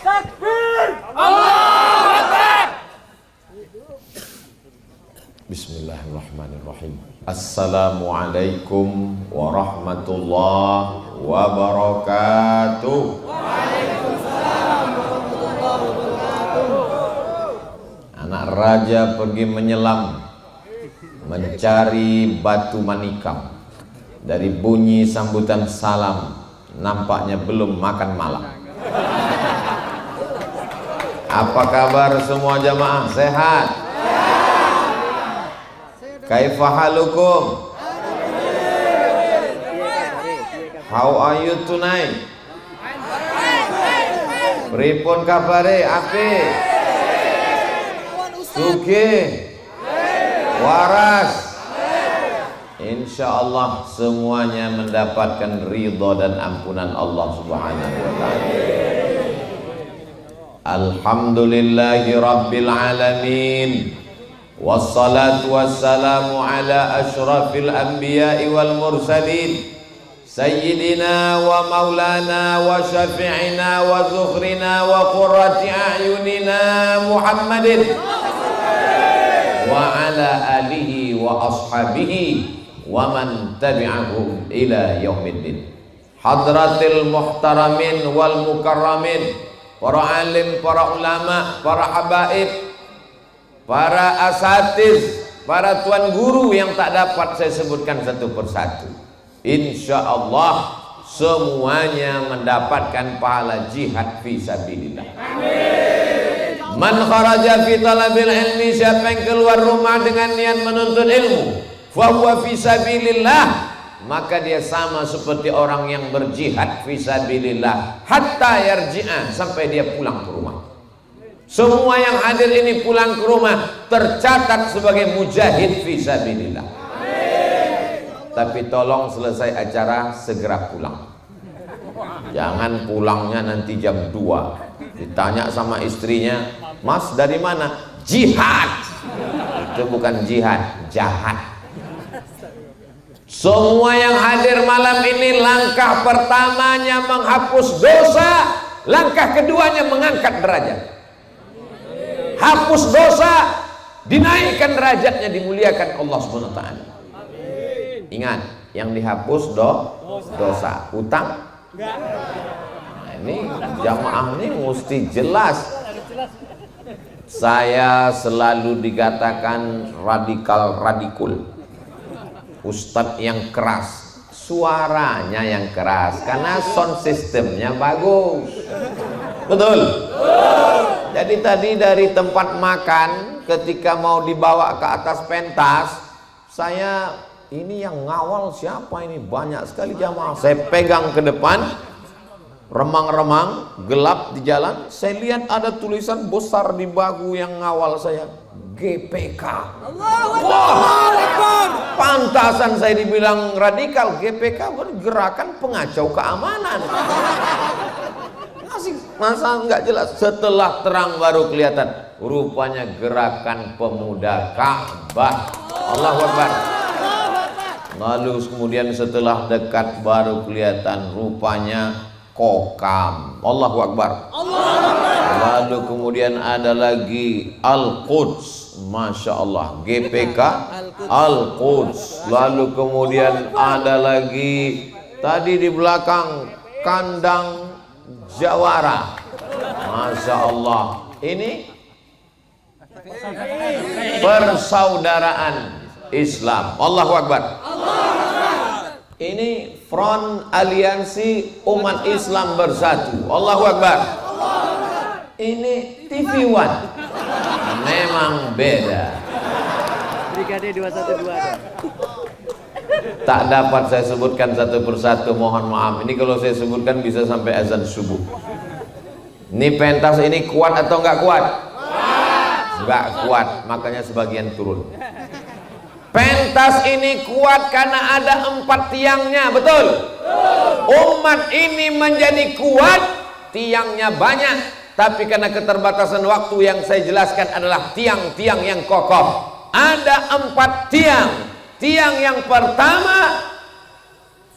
Takbir! Allahu Akbar! Bismillahirrahmanirrahim. Assalamualaikum warahmatullahi wabarakatuh. Waalaikumsalam warahmatullahi wabarakatuh. Anak raja pergi menyelam mencari batu manikam. Dari bunyi sambutan salam nampaknya belum makan malam. Apa kabar semua jamaah? Sehat? Kaifa halukum? How are you tonight? Pripun kabare? Apik? Sugih? Waras? Insyaallah semuanya mendapatkan ridha dan ampunan Allah Subhanahu wa taala. Alhamdulillahi rabbil alamin. Wassalatu wassalamu ala asyrafil anbiya'i wal mursalin sayyidina wa maulana wa syafi'ina wa zukhrina wa qurrati a'yunina Muhammadin wa ala alihi wa ashabihi wa man tabi'ahum ila yaumiddin. Hadratil muhtaramin wal mukarramin, para alim, para ulama, para habaib, para asatiz, para tuan guru yang tak dapat saya sebutkan satu persatu. Insya Allah semuanya mendapatkan pahala jihad fi sabilillah. Amin. Man kharaja fi talabil ilmi, siapa yang keluar rumah dengan niat menuntut ilmu, fa huwa fi sabilillah, maka dia sama seperti orang yang berjihad fi sabilillah hatta yarji'a, sampai dia pulang ke rumah. Semua yang hadir ini pulang ke rumah tercatat sebagai mujahid fi sabilillah. Tapi tolong selesai acara segera pulang. Jangan pulangnya nanti jam 2. Ditanya sama istrinya, "Mas dari mana?" Jihad. Itu bukan jihad, jahat. Semua yang hadir malam ini, langkah pertamanya menghapus dosa, langkah keduanya mengangkat derajat. Hapus dosa, dinaikkan derajatnya, dimuliakan Allah SWT. Ingat, yang dihapus dosa, utang. Nah, ini jamaah ini mesti jelas. Saya selalu dikatakan radikul, ustadz yang keras, suaranya yang keras, karena sound systemnya bagus. Betul? Jadi tadi dari tempat makan, ketika mau dibawa ke atas pentas, saya ini yang ngawal siapa ini, banyak sekali jamaah. Saya pegang ke depan, remang-remang, gelap di jalan, saya lihat ada tulisan besar di bahu yang ngawal saya, GPK. Wah, pantasan saya dibilang radikal. GPK bergerakan pengacau keamanan. Masa nggak jelas? Setelah terang baru kelihatan, rupanya gerakan pemuda Ka'bah. Allahu Akbar. Lalu kemudian setelah dekat baru kelihatan, rupanya Kokam. Allahu Akbar. Lalu kemudian ada lagi Al-Quds. Masya Allah, GPK Al-Quds. Lalu kemudian ada lagi tadi di belakang Kandang Jawara. Masya Allah, ini persaudaraan Islam. Allahu Akbar. Ini Front Aliansi Umat Islam Bersatu. Allahu Akbar. Ini TV One. Memang beda. Brigade 212. Tak dapat saya sebutkan satu persatu, mohon maaf. Ini kalau saya sebutkan bisa sampai azan subuh. Ini pentas ini kuat atau enggak kuat? Enggak kuat, makanya sebagian turun. Pentas ini kuat karena ada 4 tiangnya, betul? Umat ini menjadi kuat, tiangnya banyak, tapi karena keterbatasan waktu yang saya jelaskan adalah tiang-tiang yang kokoh. Ada 4 tiang. Tiang yang pertama,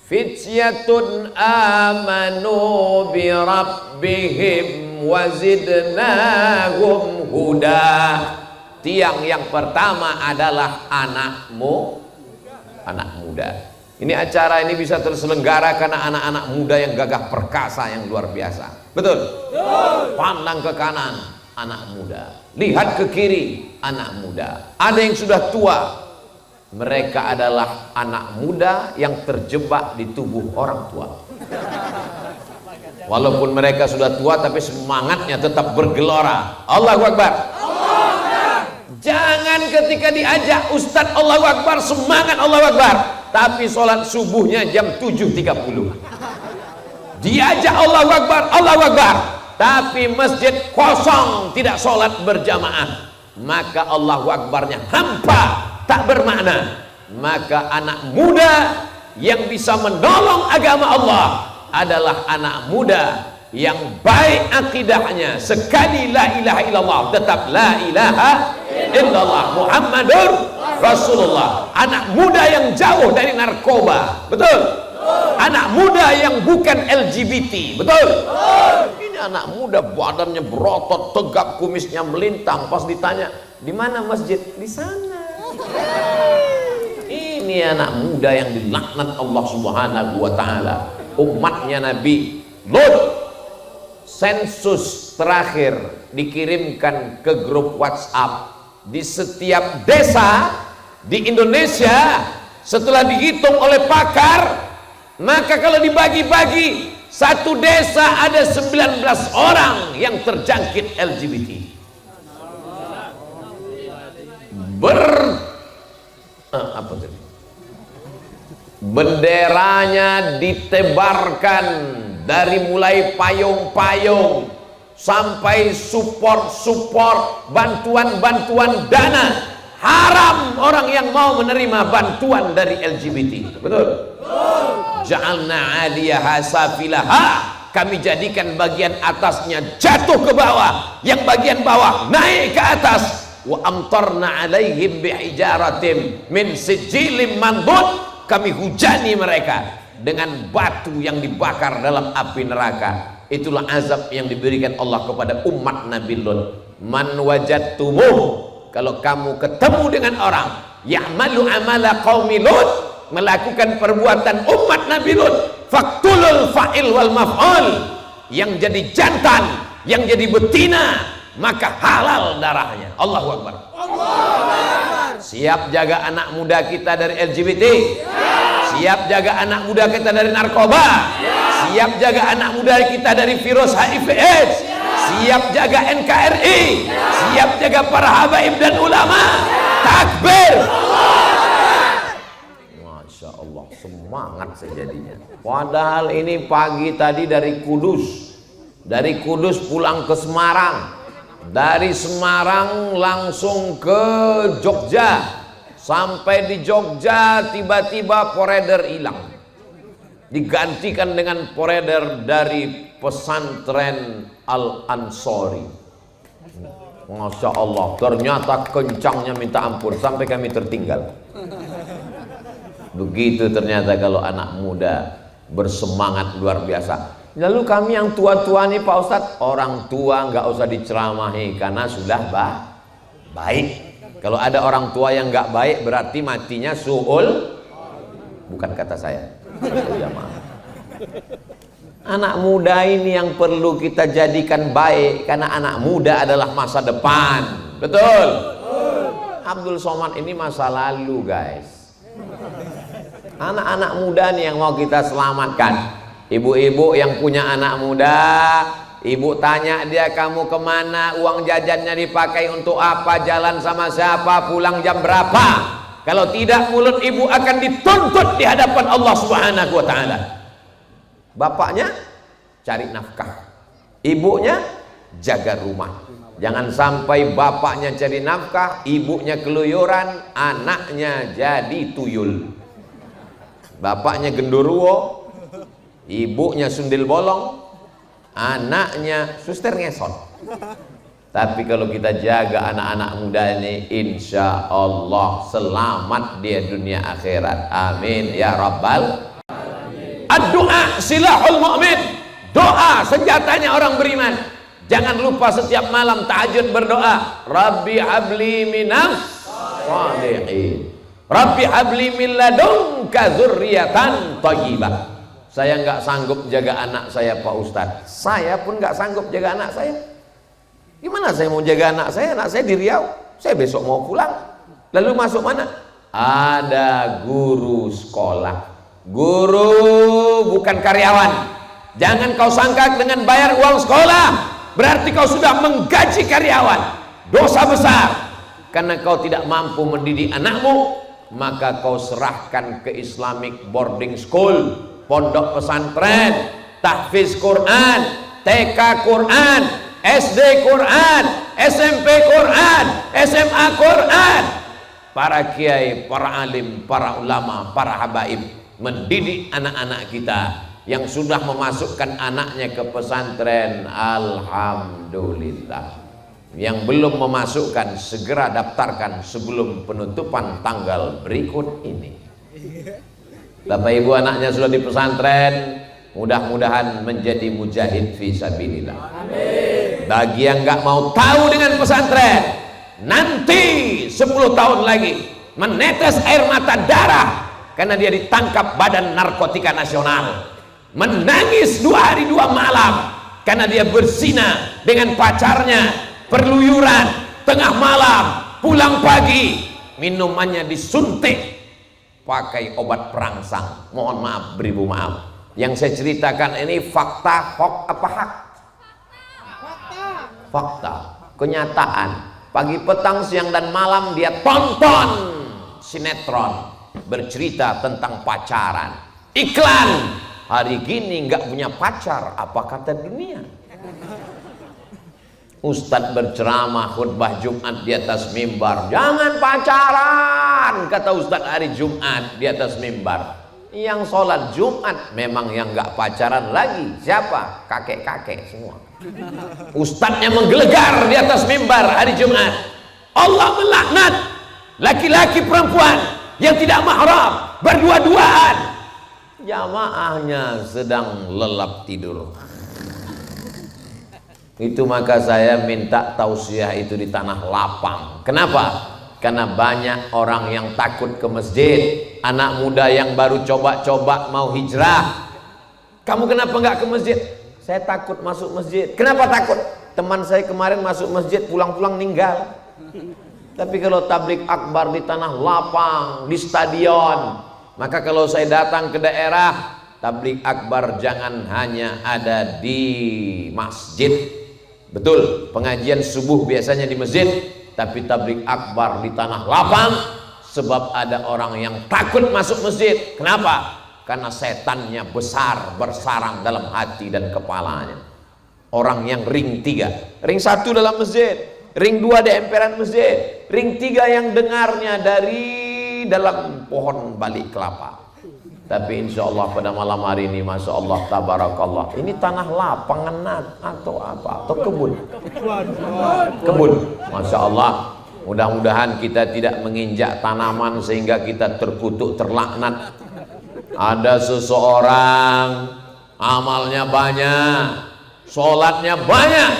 fityatun amanu bi rabbihim wazidnahum huda. Tiang yang pertama adalah anak muda. Ini acara ini bisa terselenggara karena anak-anak muda yang gagah perkasa yang luar biasa. Betul? Pandang ke kanan, anak muda. Lihat ke kiri, anak muda. Ada yang sudah tua. Mereka adalah anak muda yang terjebak di tubuh orang tua. Walaupun mereka sudah tua, tapi semangatnya tetap bergelora. Allahu Akbar. Jangan ketika diajak Ustadz Allahu Akbar, semangat Allahu Akbar, tapi sholat subuhnya jam 7.30. Diajak Allahu Akbar, Allahu Akbar, tapi masjid kosong, tidak sholat berjamaah, maka Allahu Akbarnya hampa, tak bermakna. Maka anak muda yang bisa menolong agama Allah adalah anak muda yang baik akidahnya. Sekali la ilaha illallah, tetap la ilaha illallah Muhammadur Rasulullah. Anak muda yang jauh dari narkoba, betul? Anak muda yang bukan LGBT, betul? Ini anak muda badannya berotot, tegap, kumisnya melintang. Pas ditanya, di mana masjid? Di sana. Ini anak muda yang dilaknat Allah Subhanahu wa taala. Umatnya Nabi Lut. Sensus terakhir dikirimkan ke grup WhatsApp di setiap desa di Indonesia. Setelah dihitung oleh pakar, maka kalau dibagi-bagi, satu desa ada 19 orang yang terjangkit LGBT. Benderanya ditebarkan dari mulai payung-payung sampai support bantuan dana. Haram orang yang mau menerima bantuan dari LGBT. Betul? Ja'alna 'aliyaha safilaha, kami jadikan bagian atasnya jatuh ke bawah, yang bagian bawah naik ke atas. Wa amtarna 'alaihim bihijaratin min sijilin mandud, kami hujani mereka dengan batu yang dibakar dalam api neraka. Itulah azab yang diberikan Allah kepada umat Nabi Lut. Man wajadtumuh, kalau kamu ketemu dengan orang ya'malu amala qaumi Lut, melakukan perbuatan umat Nabi Lut, faqtulul fa'il wal maf'ul, yang jadi jantan, yang jadi betina, maka halal darahnya. Allahu Akbar. Siap jaga anak muda kita dari LGBT? Siap jaga anak muda kita dari narkoba? Siap jaga anak muda kita dari virus HIV AIDS? Siap jaga NKRI? Siap jaga para habaib dan ulama? Takbir! Masya Allah, semangat sejadinya. Padahal ini pagi tadi dari Kudus pulang ke Semarang, dari Semarang langsung ke Jogja. Sampai di Jogja tiba-tiba poreder hilang, digantikan dengan poreder dari pesantren Al-Ansori. Masya Allah, ternyata kencangnya minta ampun sampai kami tertinggal. Begitu ternyata kalau anak muda bersemangat luar biasa. Lalu kami yang tua-tua nih Pak Ustadz, orang tua nggak usah diceramahi karena sudah baik. Kalau ada orang tua yang nggak baik berarti matinya su'ul, bukan kata saya. Anak muda ini yang perlu kita jadikan baik, karena anak muda adalah masa depan. Betul? Abdul Somad ini masa lalu guys. Anak-anak muda nih yang mau kita selamatkan. Ibu-ibu yang punya anak muda, ibu tanya dia, kamu kemana, uang jajannya dipakai untuk apa, jalan sama siapa, pulang jam berapa? Kalau tidak, mulut ibu akan dituntut di hadapan Allah Subhanahu wa ta'ala. Bapaknya cari nafkah, ibunya jaga rumah. Jangan sampai bapaknya cari nafkah, ibunya keluyuran, anaknya jadi tuyul. Bapaknya genderuwo, ibunya sundil bolong, anaknya suster ngesot. Tapi kalau kita jaga anak-anak muda ini, insya Allah selamat dia dunia akhirat. Amin ya rabbal alamin. Ad-doa silahul mu'min. Doa senjatanya orang beriman. Jangan lupa setiap malam tahajud berdoa, Rabbi habli minas shalihin, Rabbi habli min ladunka dzurriatan thayyibah. Saya nggak sanggup jaga anak saya Pak Ustadz, saya pun nggak sanggup jaga anak saya. Gimana saya mau jaga anak saya? Anak saya di Riau, saya besok mau pulang. Lalu masuk mana? Ada guru sekolah. Guru bukan karyawan. Jangan kau sangka dengan bayar uang sekolah berarti kau sudah menggaji karyawan. Dosa besar. Karena kau tidak mampu mendidik anakmu, maka kau serahkan ke Islamic boarding school, pondok pesantren, tahfiz Quran, TK Quran, SD Quran, SMP Quran, SMA Quran. Para kiai, para alim, para ulama, para habaib mendidik anak-anak kita yang sudah memasukkan anaknya ke pesantren, alhamdulillah. Yang belum memasukkan segera daftarkan sebelum penutupan tanggal berikut ini. Bapak ibu anaknya sudah di pesantren, mudah-mudahan menjadi mujahid fi sabilillah. Amin. Bagi yang nggak mau tahu dengan pesantren, nanti 10 tahun lagi menetes air mata darah karena dia ditangkap Badan Narkotika Nasional, menangis 2 hari 2 malam karena dia berzina dengan pacarnya, perluyuran tengah malam, pulang pagi minumannya disuntik pakai obat perangsang. Mohon maaf, beribu maaf. Yang saya ceritakan ini fakta, hoax apa hak? Fakta, kenyataan. Pagi, petang, siang dan malam dia tonton sinetron bercerita tentang pacaran. Iklan, hari gini nggak punya pacar, apa kata dunia? Ustadz berceramah khutbah Jumat di atas mimbar, jangan pacaran, kata Ustadz hari Jumat di atas mimbar. Yang sholat Jumat memang yang nggak pacaran lagi siapa? Kakek-kakek semua. Ustadznya menggelegar di atas mimbar hari Jumat, Allah melaknat laki-laki perempuan yang tidak mahram berdua-duaan, jamaahnya sedang lelap tidur. Itu maka saya minta tausiah itu di tanah lapang. Kenapa? Karena banyak orang yang takut ke masjid, anak muda yang baru coba-coba mau hijrah. Kamu kenapa nggak ke masjid? Saya takut masuk masjid. Kenapa takut? Teman saya kemarin masuk masjid, pulang-pulang ninggal. Tapi kalau tablik akbar di tanah lapang, di stadion, maka kalau saya datang ke daerah, tablik akbar jangan hanya ada di masjid. Betul, pengajian subuh biasanya di masjid, tapi tablik akbar di tanah lapang. Sebab ada orang yang takut masuk masjid. Kenapa? Karena setannya besar bersarang dalam hati dan kepalanya. Orang yang ring 3, ring 1 dalam masjid, ring 2 di emperan masjid, ring 3 yang dengarnya dari dalam pohon balik kelapa. Tapi insya Allah pada malam hari ini, masya Allah, tabarakallah, ini tanah lapangan atau apa? Atau kebun? Kebun, masya Allah. Mudah-mudahan kita tidak menginjak tanaman sehingga kita terkutuk, terlaknat. Ada seseorang amalnya banyak, sholatnya banyak,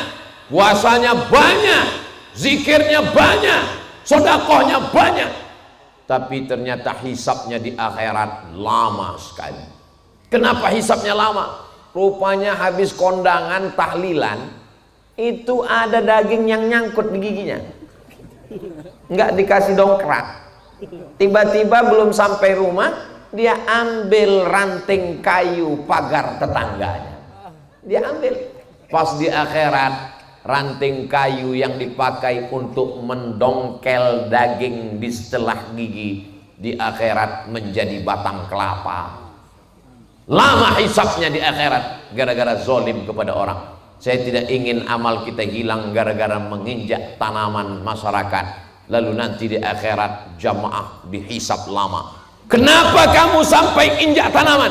puasanya banyak, zikirnya banyak, sedekahnya banyak, tapi ternyata hisapnya di akhirat lama sekali. Kenapa hisapnya lama? Rupanya habis kondangan tahlilan itu ada daging yang nyangkut di giginya, nggak dikasih dongkrak. Tiba-tiba belum sampai rumah dia ambil ranting kayu pagar tetangganya, dia ambil. Pas di akhirat, ranting kayu yang dipakai untuk mendongkel daging di setelah gigi di akhirat menjadi batang kelapa. Lama hisapnya di akhirat gara-gara zolim kepada orang. Saya tidak ingin amal kita hilang gara-gara menginjak tanaman masyarakat, lalu nanti di akhirat jamaah dihisap lama. Kenapa kamu sampai injak tanaman?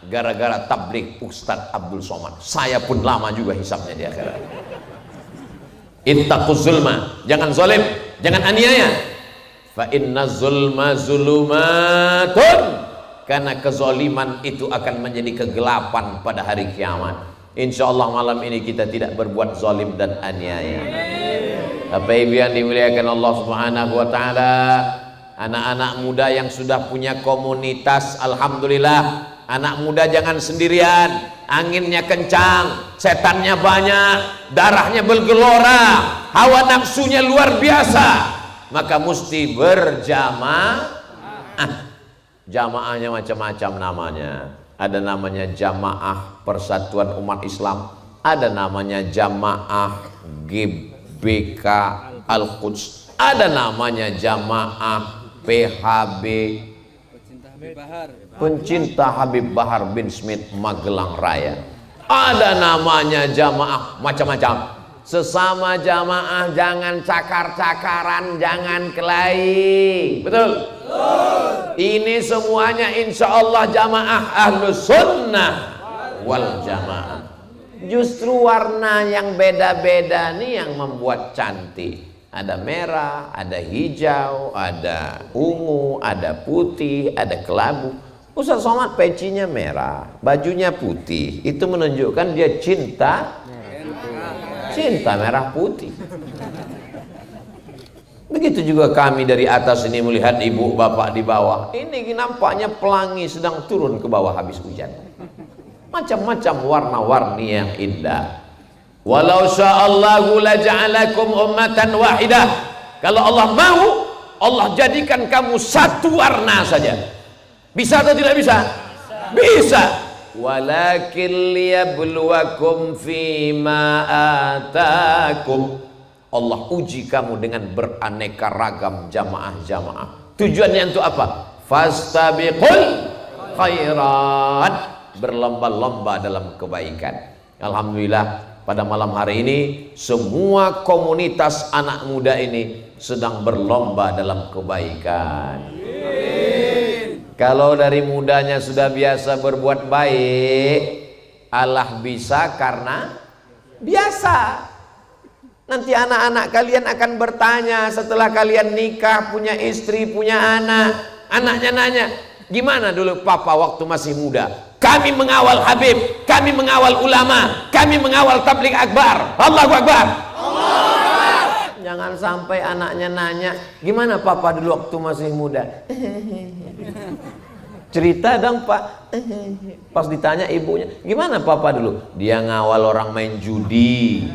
Gara-gara tablik Ustadz Abdul Somad. Saya pun lama juga hisapnya di akhirat. Ittaquz zulma, jangan zalim, jangan aniaya. Fa inna zulma zulumatun, karena kezaliman itu akan menjadi kegelapan pada hari kiamat. Insya Allah malam ini kita tidak berbuat zalim dan aniaya. Bapak Ibu yang dimuliakan Allah Subhanahu wa taala, anak-anak muda yang sudah punya komunitas, alhamdulillah. Anak muda jangan sendirian, anginnya kencang, setannya banyak, darahnya bergelora, hawa nafsunya luar biasa. Maka mesti berjamaah. Jamaahnya macam-macam namanya. Ada namanya Jamaah Persatuan Umat Islam, ada namanya Jamaah GBK Al-Quds, ada namanya Jamaah PHB Pencinta Habib Bahar bin Smith Magelang Raya, ada namanya jamaah macam-macam. Sesama jamaah jangan cakar-cakaran, jangan kelahi. Betul? Ini semuanya insya Allah jamaah Ahlus Sunnah wal Jamaah. Justru warna yang beda-beda nih yang membuat cantik. Ada merah, ada hijau, ada ungu, ada putih, ada kelabu. Ustaz Somad pecinya merah, bajunya putih. Itu menunjukkan dia cinta merah putih. Begitu juga kami dari atas ini melihat ibu bapak di bawah. Ini nampaknya pelangi sedang turun ke bawah habis hujan. Macam-macam warna-warni yang indah. Walau sya'allahu laja'alakum ummatan wahidah. Kalau Allah mau, Allah jadikan kamu satu warna saja. Bisa atau tidak bisa? Bisa. Walakin liyabluwakum fima atakum. Allah uji kamu dengan beraneka ragam jamaah-jamaah. Tujuannya untuk apa? Fastabiqul khairat, berlomba-lomba dalam kebaikan. Alhamdulillah pada malam hari ini semua komunitas anak muda ini sedang berlomba dalam kebaikan. Kalau dari mudanya sudah biasa berbuat baik, Allah bisa karena biasa. Nanti anak-anak kalian akan bertanya setelah kalian nikah, punya istri, punya anak. Anaknya nanya, gimana dulu papa waktu masih muda? Kami mengawal Habib, kami mengawal ulama, kami mengawal tabligh akbar. Allahu Akbar. Jangan sampai anaknya nanya, gimana papa dulu waktu masih muda? Cerita dong pak. Pas ditanya ibunya, gimana papa dulu? Dia ngawal orang main judi.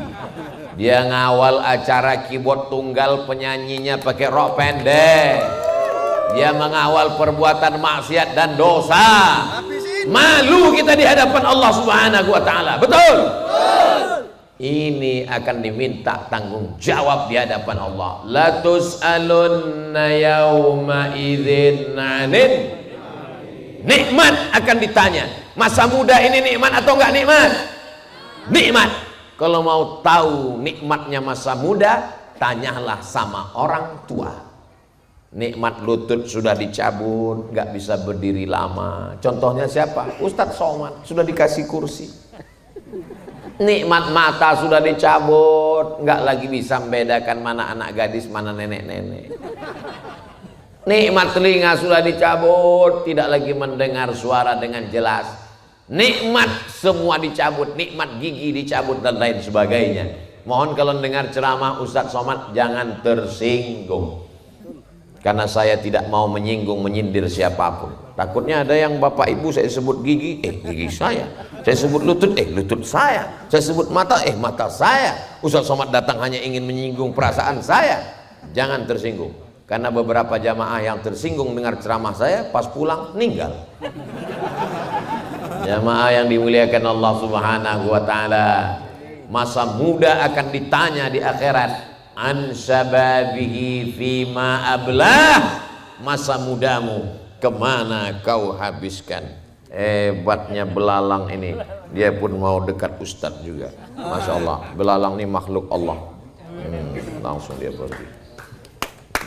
Dia ngawal acara keyboard tunggal, penyanyinya pakai rok pendek. Dia mengawal perbuatan maksiat dan dosa. Malu kita di hadapan Allah Subhanahu wa taala. Betul? Ini akan diminta tanggung jawab di hadapan Allah. La tus'alunna yauma idzin 'anil. Nikmat akan ditanya. Masa muda ini nikmat atau enggak nikmat? Nikmat. Kalau mau tahu nikmatnya masa muda, tanyalah sama orang tua. Nikmat lutut sudah dicabut, nggak bisa berdiri lama. Contohnya siapa? Ustadz Somad sudah dikasih kursi. Nikmat mata sudah dicabut, nggak lagi bisa membedakan mana anak gadis, mana nenek-nenek. Nikmat telinga sudah dicabut, tidak lagi mendengar suara dengan jelas. Nikmat semua dicabut, nikmat gigi dicabut dan lain sebagainya. Mohon kalau dengar ceramah Ustadz Somad jangan tersinggung, karena saya tidak mau menyinggung, menyindir siapapun. Takutnya ada yang bapak ibu saya sebut gigi, gigi saya sebut lutut, lutut saya sebut mata, mata saya. Ustadz Somad datang hanya ingin menyinggung perasaan saya. Jangan tersinggung, karena beberapa jamaah yang tersinggung dengar ceramah saya pas pulang meninggal. Jamaah yang dimuliakan Allah Subhanahu wa taala, masa muda akan ditanya di akhirat, an syababihi fima ablah, masa mudamu kemana kau habiskan. Hebatnya belalang ini, dia pun mau dekat ustadz juga. Masya Allah, belalang ini makhluk Allah. Langsung dia pergi.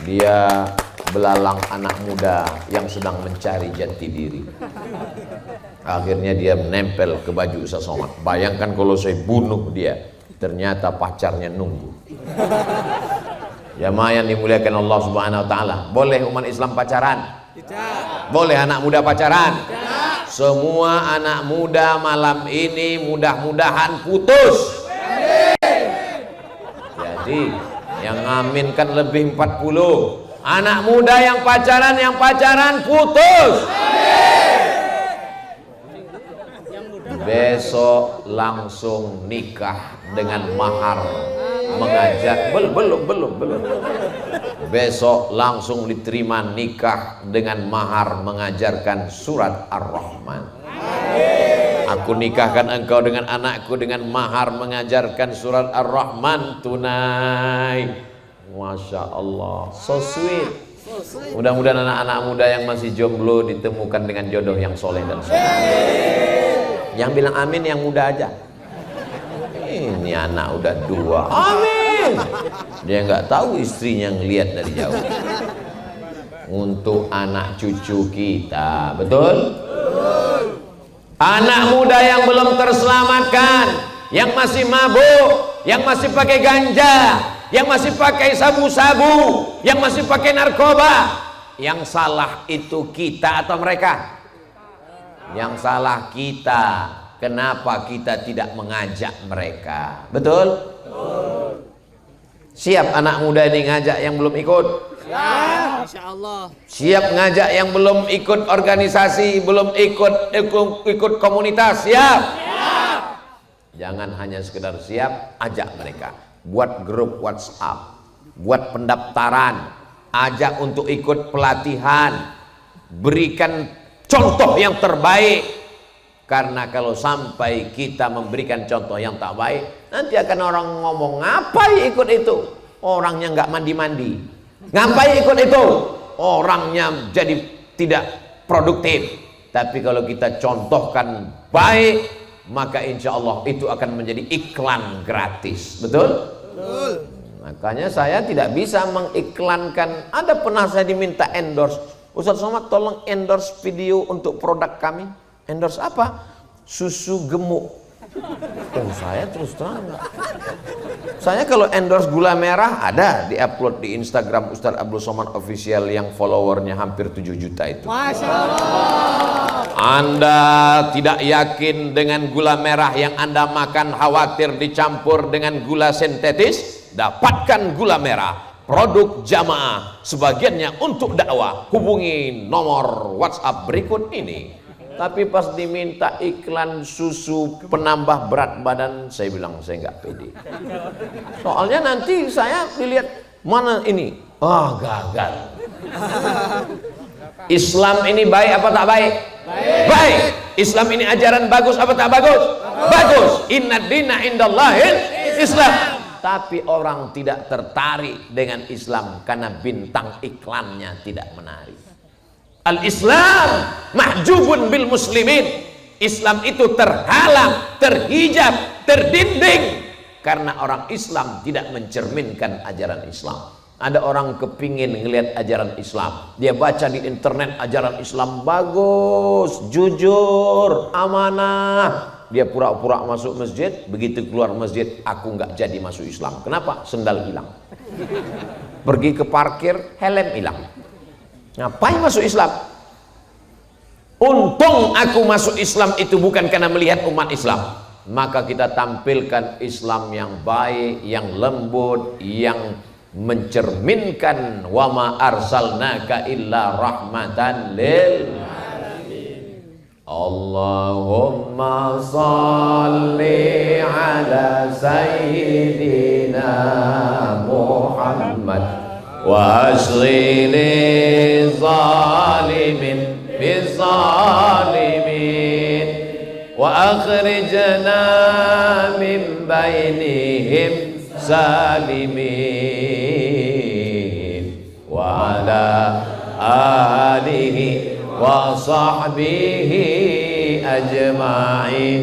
Dia belalang anak muda yang sedang mencari jati diri. Akhirnya dia menempel ke baju Ustaz Somad. Bayangkan kalau saya bunuh dia, ternyata pacarnya nunggu. Jamaah yang dimuliakan Allah Subhanahu wa taala, boleh umat Islam pacaran? Boleh anak muda pacaran? semua anak muda malam ini mudah-mudahan putus. Jadi yang ngaminkan lebih 40. Anak muda yang pacaran putus. Besok langsung nikah dengan mahar mengajar. Belum. Besok langsung diterima nikah dengan mahar mengajarkan surat Ar-Rahman. Aku nikahkan engkau dengan anakku dengan mahar mengajarkan surat Ar-Rahman tunai. Masya Allah, so sweet. Mudah-mudahan anak-anak muda yang masih jomblo ditemukan dengan jodoh yang soleh dan soleh. Yang bilang amin yang muda aja. Ini anak udah 2, amin. Dia nggak tahu istrinya ngelihat dari jauh. Untuk anak cucu kita, betul? Anak muda yang belum terselamatkan, yang masih mabuk, yang masih pakai ganja, yang masih pakai sabu-sabu, yang masih pakai narkoba, yang salah itu kita atau mereka? Yang salah kita. Kenapa kita tidak mengajak mereka? Betul? Siap anak muda ini ngajak yang belum ikut? Ya, insyaallah. Siap ngajak yang belum ikut organisasi, belum ikut komunitas? Siap? Siap. Jangan hanya sekedar siap, ajak mereka. Buat grup WhatsApp, buat pendaftaran, ajak untuk ikut pelatihan, berikan contoh yang terbaik. Karena kalau sampai kita memberikan contoh yang tak baik, nanti akan orang ngomong, ngapain ikut itu? Orangnya nggak mandi-mandi. Ngapain ikut itu? Orangnya jadi tidak produktif. Tapi kalau kita contohkan baik, maka insya Allah itu akan menjadi iklan gratis. Betul? Betul. Makanya saya tidak bisa mengiklankan. Ada pernah saya diminta endorse, Ustaz Somad tolong endorse video untuk produk kami. Endorse apa? Susu gemuk. Oh, saya terus terang. Saya kalau endorse gula merah ada diupload di Instagram Ustaz Abdul Somad Official yang followernya hampir 7 juta itu. Masya Allah. Anda tidak yakin dengan gula merah yang Anda makan, khawatir dicampur dengan gula sintetis? Dapatkan gula merah produk Jamaah, sebagiannya untuk dakwah. Hubungi nomor WhatsApp berikut ini. Tapi pas diminta iklan susu penambah berat badan, saya bilang saya nggak pede. Soalnya nanti saya dilihat mana ini, gagal. Islam ini baik apa tak baik? Baik. Islam ini ajaran bagus apa tak bagus? Bagus. Inna dina indallahil Islam. Tapi orang tidak tertarik dengan Islam karena bintang iklannya tidak menarik. Al-Islam mahjubun bil muslimin. Islam itu terhalang, terhijab, terdinding karena orang Islam tidak mencerminkan ajaran Islam. Ada orang kepingin ngelihat ajaran Islam, dia baca di internet ajaran Islam bagus, jujur, amanah. Dia pura-pura masuk masjid, begitu keluar masjid, aku nggak jadi masuk Islam. Kenapa? Sendal hilang. Pergi ke parkir, helm hilang. Ngapain masuk Islam? Untung aku masuk Islam itu bukan karena melihat umat Islam. Maka kita tampilkan Islam yang baik, yang lembut, yang mencerminkan wa ma arsalnaka illa rahmatan lil alamin. Allahumma salli ala sayyidina Muhammad wa asli zalimin bizalimin wa akhrijna min bainihim salimin wa ala alihi wa sahbihi ajma'in.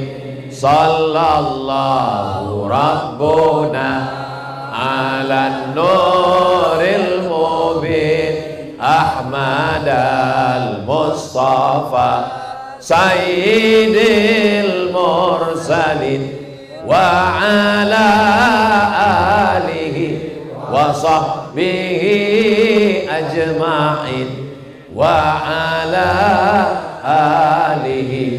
Sallallahu rabbuna ala nuril mubin Ahmad al-Mustafa Sayyidil Mursalin wa ala alihi wa sahbihi ajma'in wa ala alihi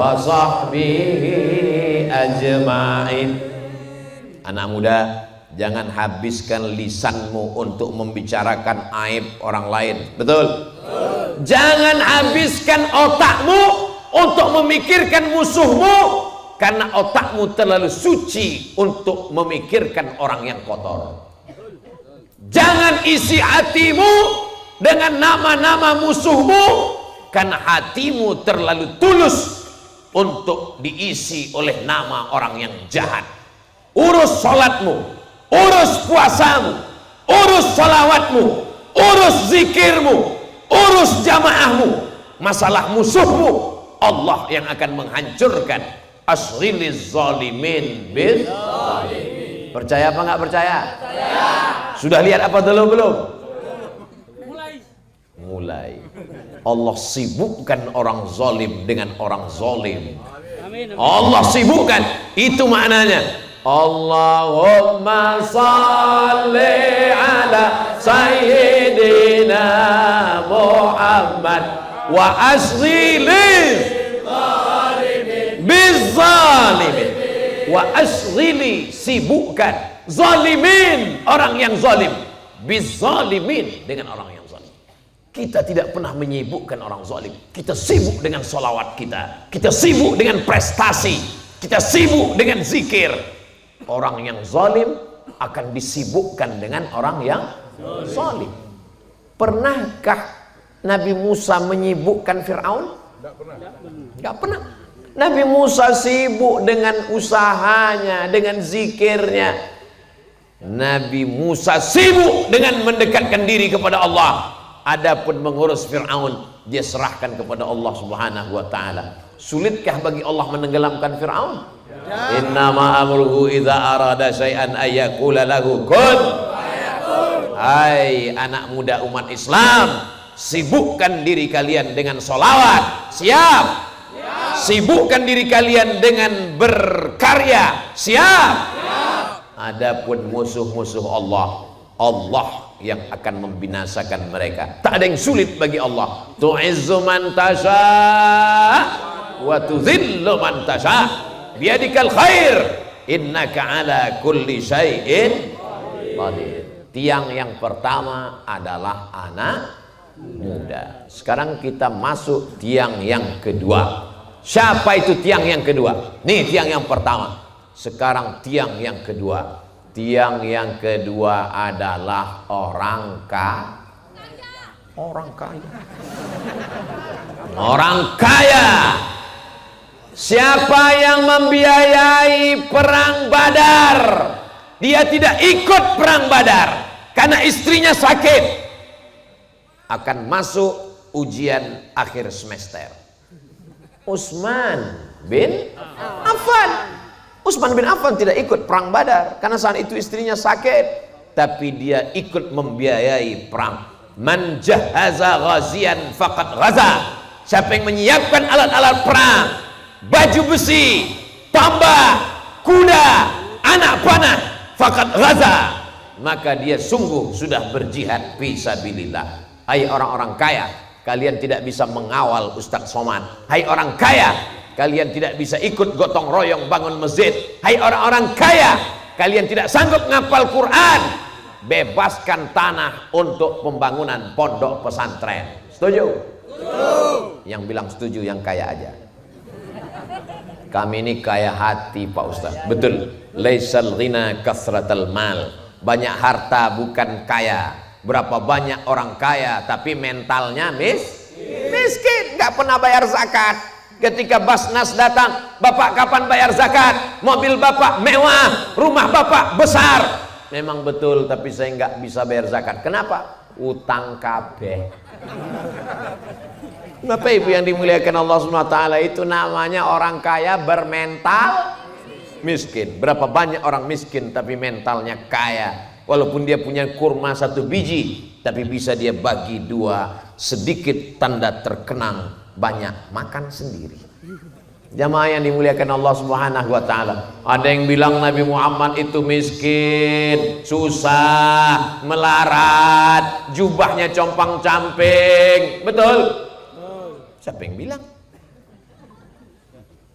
wa sahbihi ajma'in. Anak muda, jangan habiskan lisanmu untuk membicarakan aib orang lain. Betul? Jangan habiskan otakmu untuk memikirkan musuhmu, karena otakmu terlalu suci untuk memikirkan orang yang kotor. Jangan isi hatimu dengan nama-nama musuhmu, karena hatimu terlalu tulus untuk diisi oleh nama orang yang jahat. Urus sholatmu, urus puasamu, urus salawatmu, urus zikirmu, urus jamaahmu. Masalah musuhmu, Allah yang akan menghancurkan. Asghiliz zalimin bil zalimin. Percaya apa nggak percaya? Percaya. Sudah lihat apa belum? Mulai. Allah sibukkan orang zalim dengan orang zalim. Allah sibukkan. Itu maknanya. Allahumma salli ala sayyidina Muhammad wa asghiliz bizzalimin wa asghili, sibukkan zalimin, orang yang zalim, bizzalimin, dengan orang yang zalim. Kita tidak pernah menyibukkan orang zalim. Kita sibuk dengan salawat kita sibuk dengan prestasi, kita sibuk dengan zikir. Orang yang zalim akan disibukkan dengan orang yang zalim. Pernahkah Nabi Musa menyibukkan Fir'aun? Tidak pernah. Nabi Musa sibuk dengan usahanya, dengan zikirnya. Nabi Musa sibuk dengan mendekatkan diri kepada Allah. Adapun mengurus Fir'aun, dia serahkan kepada Allah Subhanahu wa ta'ala. Sulitkah bagi Allah menenggelamkan Fir'aun? Innama amruhu idza arada syai'an ayyaqula lahu kun. Hai anak muda umat Islam, sibukkan diri kalian dengan sholawat, siap. Sibukkan diri kalian dengan berkarya, siap. Adapun musuh-musuh Allah, Allah yang akan membinasakan mereka. Tak ada yang sulit bagi Allah. Tu'izzu man tasha wa tuzillu man tasha biadikal khair innaka ala kulli syai'in qadir. Tiang yang pertama adalah anak muda. Sekarang kita masuk tiang yang kedua. Siapa itu tiang yang kedua? Nih tiang yang pertama. Sekarang tiang yang kedua. Tiang yang kedua adalah orang kaya. Orang kaya. Orang kaya. Siapa yang membiayai perang Badar? Dia tidak ikut perang Badar karena istrinya sakit. Akan masuk ujian akhir semester. Utsman bin Affan. Utsman bin Affan tidak ikut perang Badar karena saat itu istrinya sakit, tapi dia ikut membiayai perang. Man jahaza ghazian faqad ghaza. Siapa yang menyiapkan alat-alat perang, baju besi, tombak, kuda, anak panah, faqad ghaza, maka dia sungguh sudah berjihad fisabilillah. Hai orang-orang kaya, kalian tidak bisa mengawal Ustadz Somad. Hai orang kaya, kalian tidak bisa ikut gotong royong bangun masjid. Hai orang-orang kaya, kalian tidak sanggup ngapal Quran. Bebaskan tanah untuk pembangunan pondok pesantren. Setuju? Setuju. Yang bilang setuju yang kaya aja. Kami ini kaya hati Pak Ustadz. Betul. Laisal ghina kasratal mal. Banyak harta bukan kaya. Berapa banyak orang kaya tapi mentalnya miskin, nggak pernah bayar zakat. Ketika Basnas datang, Bapak kapan bayar zakat? Mobil Bapak mewah, rumah Bapak besar. Memang betul, tapi saya nggak bisa bayar zakat. Kenapa? Utang kabeh. Bapak Ibu yang dimuliakan Allah SWT, itu namanya orang kaya bermental miskin. Berapa banyak orang miskin tapi mentalnya kaya. Walaupun dia punya kurma 1 biji, tapi bisa dia bagi 2, sedikit tanda terkenang, banyak makan sendiri. Jamaah yang dimuliakan Allah Subhanahu wa ta'ala. Ada yang bilang Nabi Muhammad itu miskin, susah, melarat, jubahnya compang-camping. Betul? Siapa yang bilang?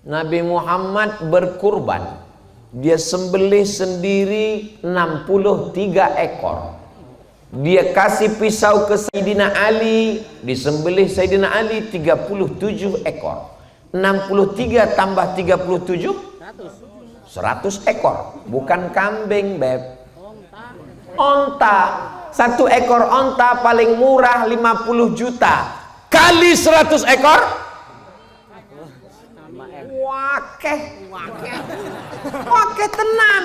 Nabi Muhammad berkurban. Dia sembelih sendiri 63 ekor. Dia kasih pisau ke Sayyidina Ali, disembelih Sayyidina Ali 37 ekor. 63 tambah 37 100 ekor. Bukan kambing, Beb. Onta. Satu ekor onta paling murah 50 juta. Kali 100 ekor, wakeh tenan.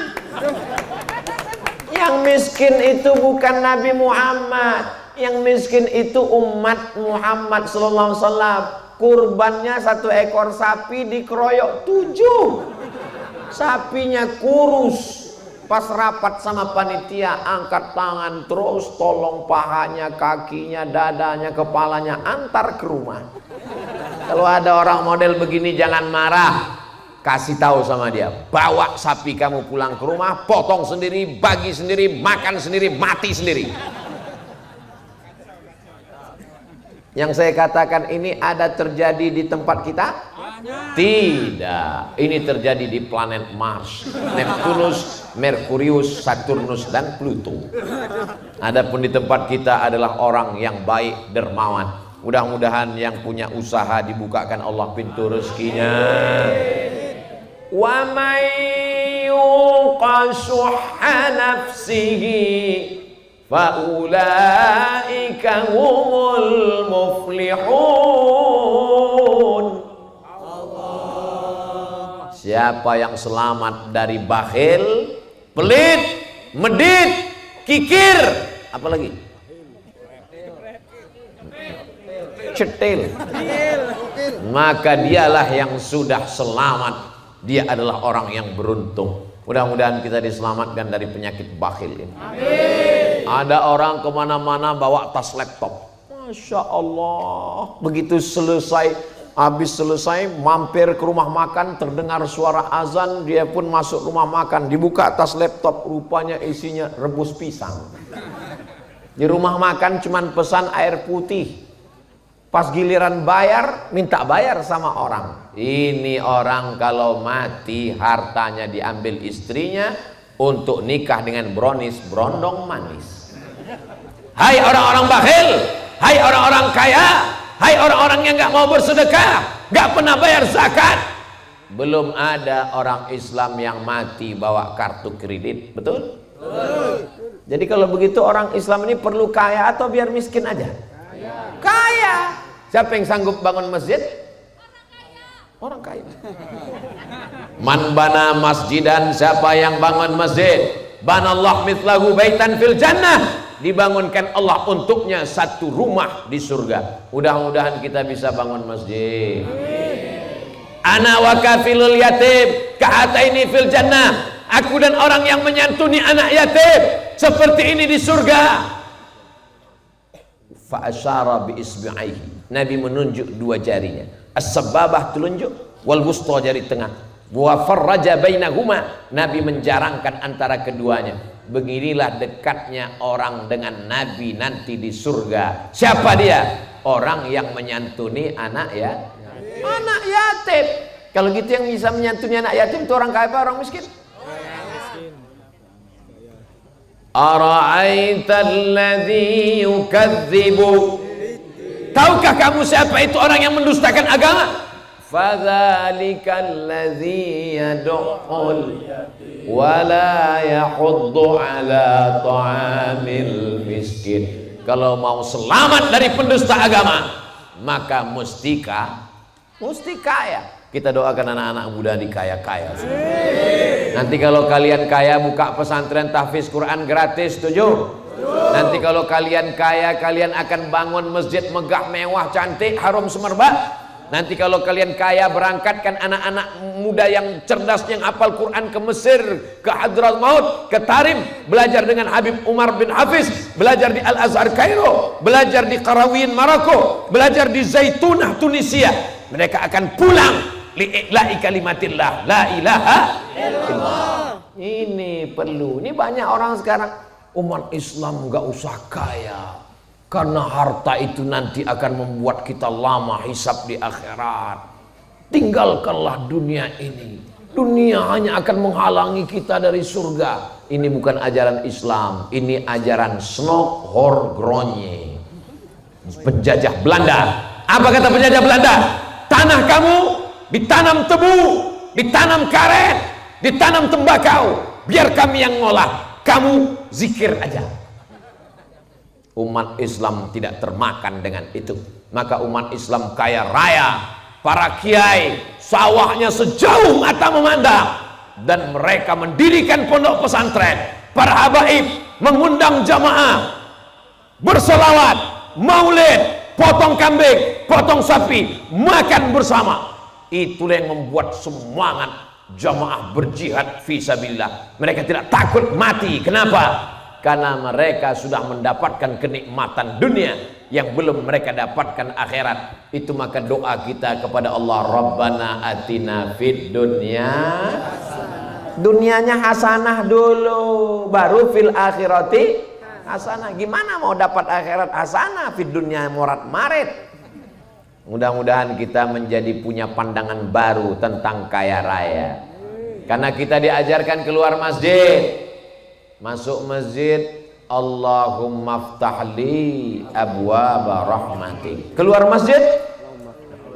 Yang miskin itu bukan Nabi Muhammad, yang miskin itu umat Muhammad sallallahu alaihi wasallam. Kurbannya 1 ekor sapi dikeroyok 7. Sapinya kurus. Pas rapat sama panitia, angkat tangan terus, tolong pahanya, kakinya, dadanya, kepalanya, antar ke rumah. Kalau ada orang model begini jangan marah, kasih tahu sama dia, bawa sapi kamu pulang ke rumah, potong sendiri, bagi sendiri, makan sendiri, mati sendiri. Yang saya katakan ini ada terjadi di tempat kita? Tidak. Ini terjadi di planet Mars, Neptunus, Merkurius, Saturnus, dan Pluto. Adapun di tempat kita adalah orang yang baik, dermawan. Mudah-mudahan yang punya usaha dibukakan Allah pintu rezekinya. Wa may yuqa shuhha nafsihi fa ulaika humul muflihun. Siapa yang selamat dari bakhil, pelit, medit, kikir, apalagi cetil, maka dialah yang sudah selamat. Dia adalah orang yang beruntung. Mudah-mudahan kita diselamatkan dari penyakit bakhil ini. Amin. Ada orang kemana-mana bawa tas laptop, Masya Allah. Begitu habis selesai mampir ke rumah makan, terdengar suara azan, dia pun masuk rumah makan, dibuka tas laptop, rupanya isinya rebus pisang. Di rumah makan cuman pesan air putih. Pas giliran bayar, minta bayar sama orang. Ini orang kalau mati hartanya diambil istrinya untuk nikah dengan brownies brondong manis. Hai orang-orang bakhil, hai orang-orang kaya, hai orang-orang yang gak mau bersedekah, gak pernah bayar zakat. Belum ada orang Islam yang mati bawa kartu kredit, betul? Jadi kalau begitu orang Islam ini perlu kaya atau biar miskin aja? Kaya. Siapa yang sanggup bangun masjid? Orang kaya. Man bana masjidan, siapa yang bangun masjid? Banallah mithlahu baitan fil jannah. Dibangunkan Allah untuknya satu rumah di surga. Mudah-mudahan kita bisa bangun masjid. Ana wa kafilul yatim ka'ataini fil jannah. Aku dan orang yang menyantuni anak yatim seperti ini di surga. Fa asyara bi isbi'aihi. Nabi menunjuk 2 jarinya. As-sababah telunjuk, wal wusta jari tengah. Wa farraja bainahuma. Nabi menjarangkan antara keduanya. Beginilah dekatnya orang dengan Nabi nanti di surga. Siapa dia? Orang yang menyantuni anak anak yatim. Kalau gitu yang bisa menyantuni anak yatim itu orang kaya apa orang miskin? Ara'aital ladzi yukadzibu. Tahukah kamu siapa itu orang yang mendustakan agama? Fadzalikal ladzi yad'ul wa la yahuddu ala ta'amil miskin. Kalau mau selamat dari pendusta agama, maka mesti kaya. Kita doakan anak-anak muda dikaya-kaya. Nanti kalau kalian kaya buka pesantren tahfiz Quran gratis, setuju? Nanti kalau kalian kaya, kalian akan bangun masjid megah, mewah, cantik, harum semerbak. Nanti kalau kalian kaya, berangkatkan anak-anak muda yang cerdas, yang hafal Quran ke Mesir, ke Hadramaut, ke Tarim, belajar dengan Habib Umar bin Hafiz, belajar di Al-Azhar Kairo, belajar di Qarawiyyin Maroko, belajar di Zaitunah Tunisia. Mereka akan pulang li'i'la'i kalimatillah la ilaha illallah. Ini perlu. Ini banyak orang sekarang, umat Islam nggak usah kaya karena harta itu nanti akan membuat kita lama hisab di akhirat. tinggalkanlah dunia ini. Dunia hanya akan menghalangi kita dari surga. Ini bukan ajaran Islam, ini ajaran Snok Horgronje, penjajah Belanda. Apa kata penjajah Belanda? Tanah kamu ditanam tebu, ditanam karet, ditanam tembakau, biar kami yang ngolah, kamu zikir aja. Umat Islam tidak termakan dengan itu. Maka umat Islam kaya raya, para kiai sawahnya sejauh mata memandang, dan mereka mendirikan pondok pesantren. Para habaib mengundang jamaah bersolawat, maulid, potong kambing, potong sapi, makan bersama. Itulah yang membuat semangat jamaah berjihad fisabilillah. Mereka tidak takut mati. Kenapa? Karena mereka sudah mendapatkan kenikmatan dunia yang belum mereka dapatkan akhirat. Itu maka doa kita kepada Allah, Rabbana atina fid dunya, dunianya hasanah dulu, baru fil akhirati hasanah. Gimana mau dapat akhirat hasanah, fid dunya morat marit? Mudah-mudahan kita menjadi punya pandangan baru tentang kaya raya. Karena kita diajarkan keluar masjid, masuk masjid, Allahumma ftahli abwaba rahmatik. Keluar masjid,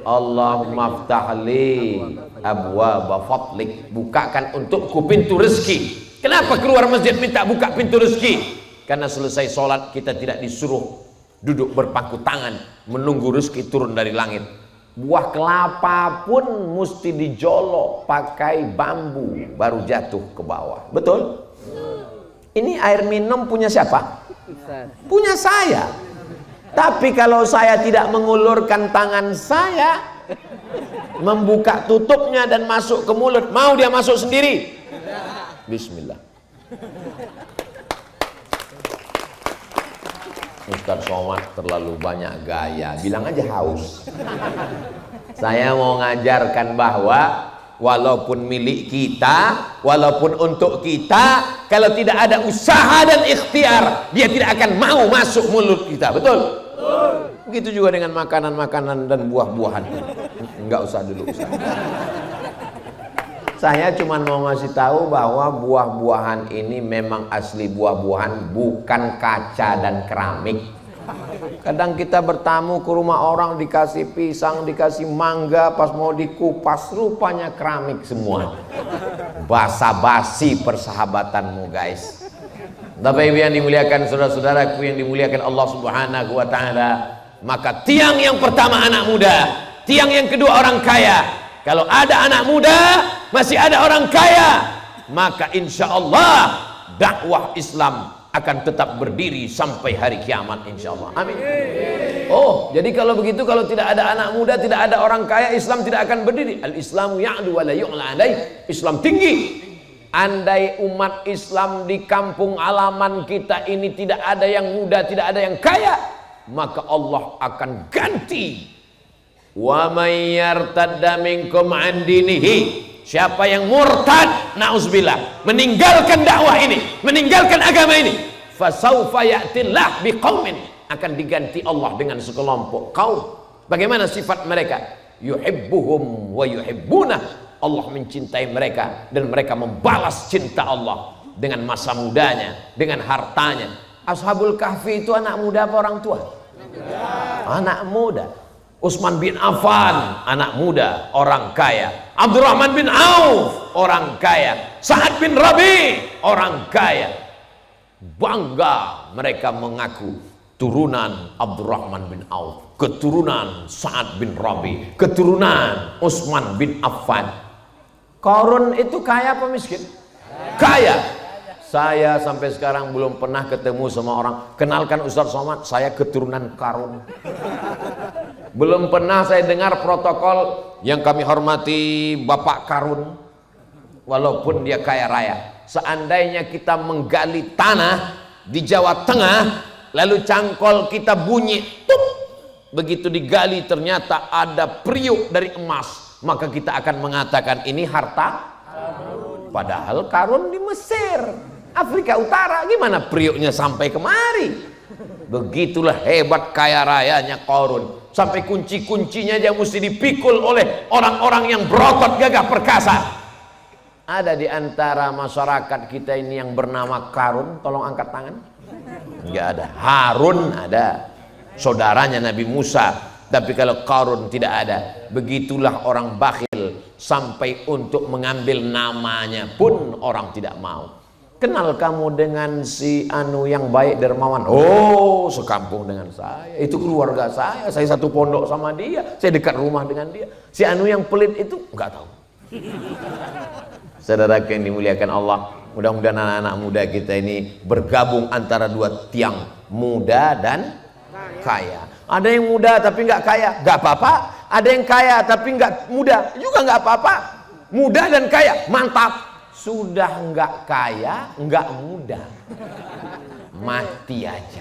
Allahumma ftahli abwaba fadlik. Bukakan untukku pintu rezeki. Kenapa keluar masjid minta buka pintu rezeki? Karena selesai sholat kita tidak disuruh duduk berpangku tangan menunggu rezeki turun dari langit. Buah kelapa pun mesti dijolok pakai bambu baru jatuh ke bawah. Betul? Ini air minum punya siapa? Punya saya. Tapi kalau saya tidak mengulurkan tangan saya, membuka tutupnya dan masuk ke mulut, mau dia masuk sendiri? Bismillah. Ustaz Somad terlalu banyak gaya. Bilang aja haus. Saya mau ngajarkan bahwa walaupun milik kita, walaupun untuk kita, kalau tidak ada usaha dan ikhtiar, dia tidak akan mau masuk mulut kita. Betul? Begitu juga dengan makanan-makanan dan buah-buahan. Enggak usah dulu, Ustaz. Saya cuma mau ngasih tahu bahwa buah-buahan ini memang asli buah-buahan, bukan kaca dan keramik. Kadang kita bertamu ke rumah orang, dikasih pisang, dikasih mangga, pas mau dikupas rupanya keramik semua. Basa-basi persahabatanmu, guys. Bapak Ibu yang dimuliakan, saudara-saudaraku yang dimuliakan Allah Subhanahu wa taala, maka tiang yang pertama anak muda, tiang yang kedua orang kaya. Kalau ada anak muda, masih ada orang kaya, maka insya Allah dakwah Islam akan tetap berdiri sampai hari kiamat, insya Allah. Amin. Oh, jadi kalau begitu, kalau tidak ada anak muda, tidak ada orang kaya, Islam tidak akan berdiri. Al-Islamu ya'du wa la yu'la alaih. Islam tinggi. Andai umat Islam di kampung halaman kita ini tidak ada yang muda, tidak ada yang kaya, maka Allah akan ganti. Wa may yartadda minkum an dinihi, siapa yang murtad, na'udzubillah, meninggalkan dakwah ini, meninggalkan agama ini, fasaufa ya'tillah biqaumin, akan diganti Allah dengan sekelompok kaum. Bagaimana sifat mereka? Yuhibbuhum wa yuhibbunah. Allah mencintai mereka dan mereka membalas cinta Allah dengan masa mudanya, dengan hartanya. Ashabul Kahfi itu anak muda apa orang tua? Anak muda. Utsman bin Affan, anak muda, orang kaya. Abdurrahman bin Auf, orang kaya. Sa'ad bin Rabi, orang kaya. Bangga mereka mengaku turunan Abdurrahman bin Auf, keturunan Sa'ad bin Rabi, keturunan Utsman bin Affan. Qarun itu kaya apa miskin? Kaya. Saya sampai sekarang belum pernah ketemu sama orang, kenalkan Ustaz Somad, saya keturunan Qarun. Belum pernah saya dengar protokol yang kami hormati Bapak Qarun, walaupun dia kaya raya. Seandainya kita menggali tanah di Jawa Tengah, lalu cangkol kita bunyi, tup, begitu digali ternyata ada priuk dari emas, maka kita akan mengatakan ini harta Qarun. Padahal Qarun di Mesir, Afrika Utara, gimana priuknya sampai kemari? Begitulah hebat kaya rayanya Qarun. Sampai kunci-kuncinya dia mesti dipikul oleh orang-orang yang berotot gagah perkasa. Ada di antara masyarakat kita ini yang bernama Qarun? Tolong angkat tangan. Enggak ada. Harun ada, saudaranya Nabi Musa. Tapi kalau Qarun tidak ada. Begitulah orang bakhil, sampai untuk mengambil namanya pun orang tidak mau. Kenal kamu dengan si anu yang baik dermawan? Oh, sekampung dengan saya, itu keluarga saya satu pondok sama dia, saya dekat rumah dengan dia. Si anu yang pelit itu nggak tahu. Saudara yang dimuliakan Allah, mudah-mudahan anak-anak muda kita ini bergabung antara dua tiang, muda dan kaya. Ada yang muda tapi nggak kaya, nggak apa-apa. Ada yang kaya tapi nggak muda, juga nggak apa-apa. Muda dan kaya, mantap. Sudah nggak kaya, nggak muda, mati aja.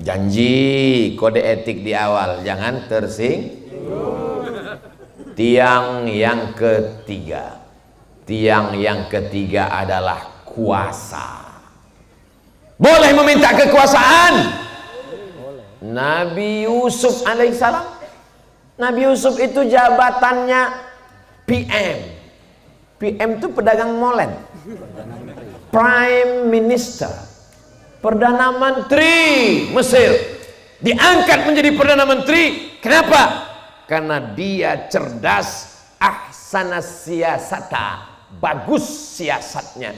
Janji kode etik di awal, jangan tersinggung. Tiang yang ketiga, adalah kuasa. Boleh meminta kekuasaan. Nabi Yusuf alaihissalam, Nabi Yusuf itu jabatannya PM. PM itu pedagang molen, Prime Minister, Perdana Menteri Mesir, diangkat menjadi Perdana Menteri. Kenapa? Karena dia cerdas, ahsana siyasata, bagus siasatnya.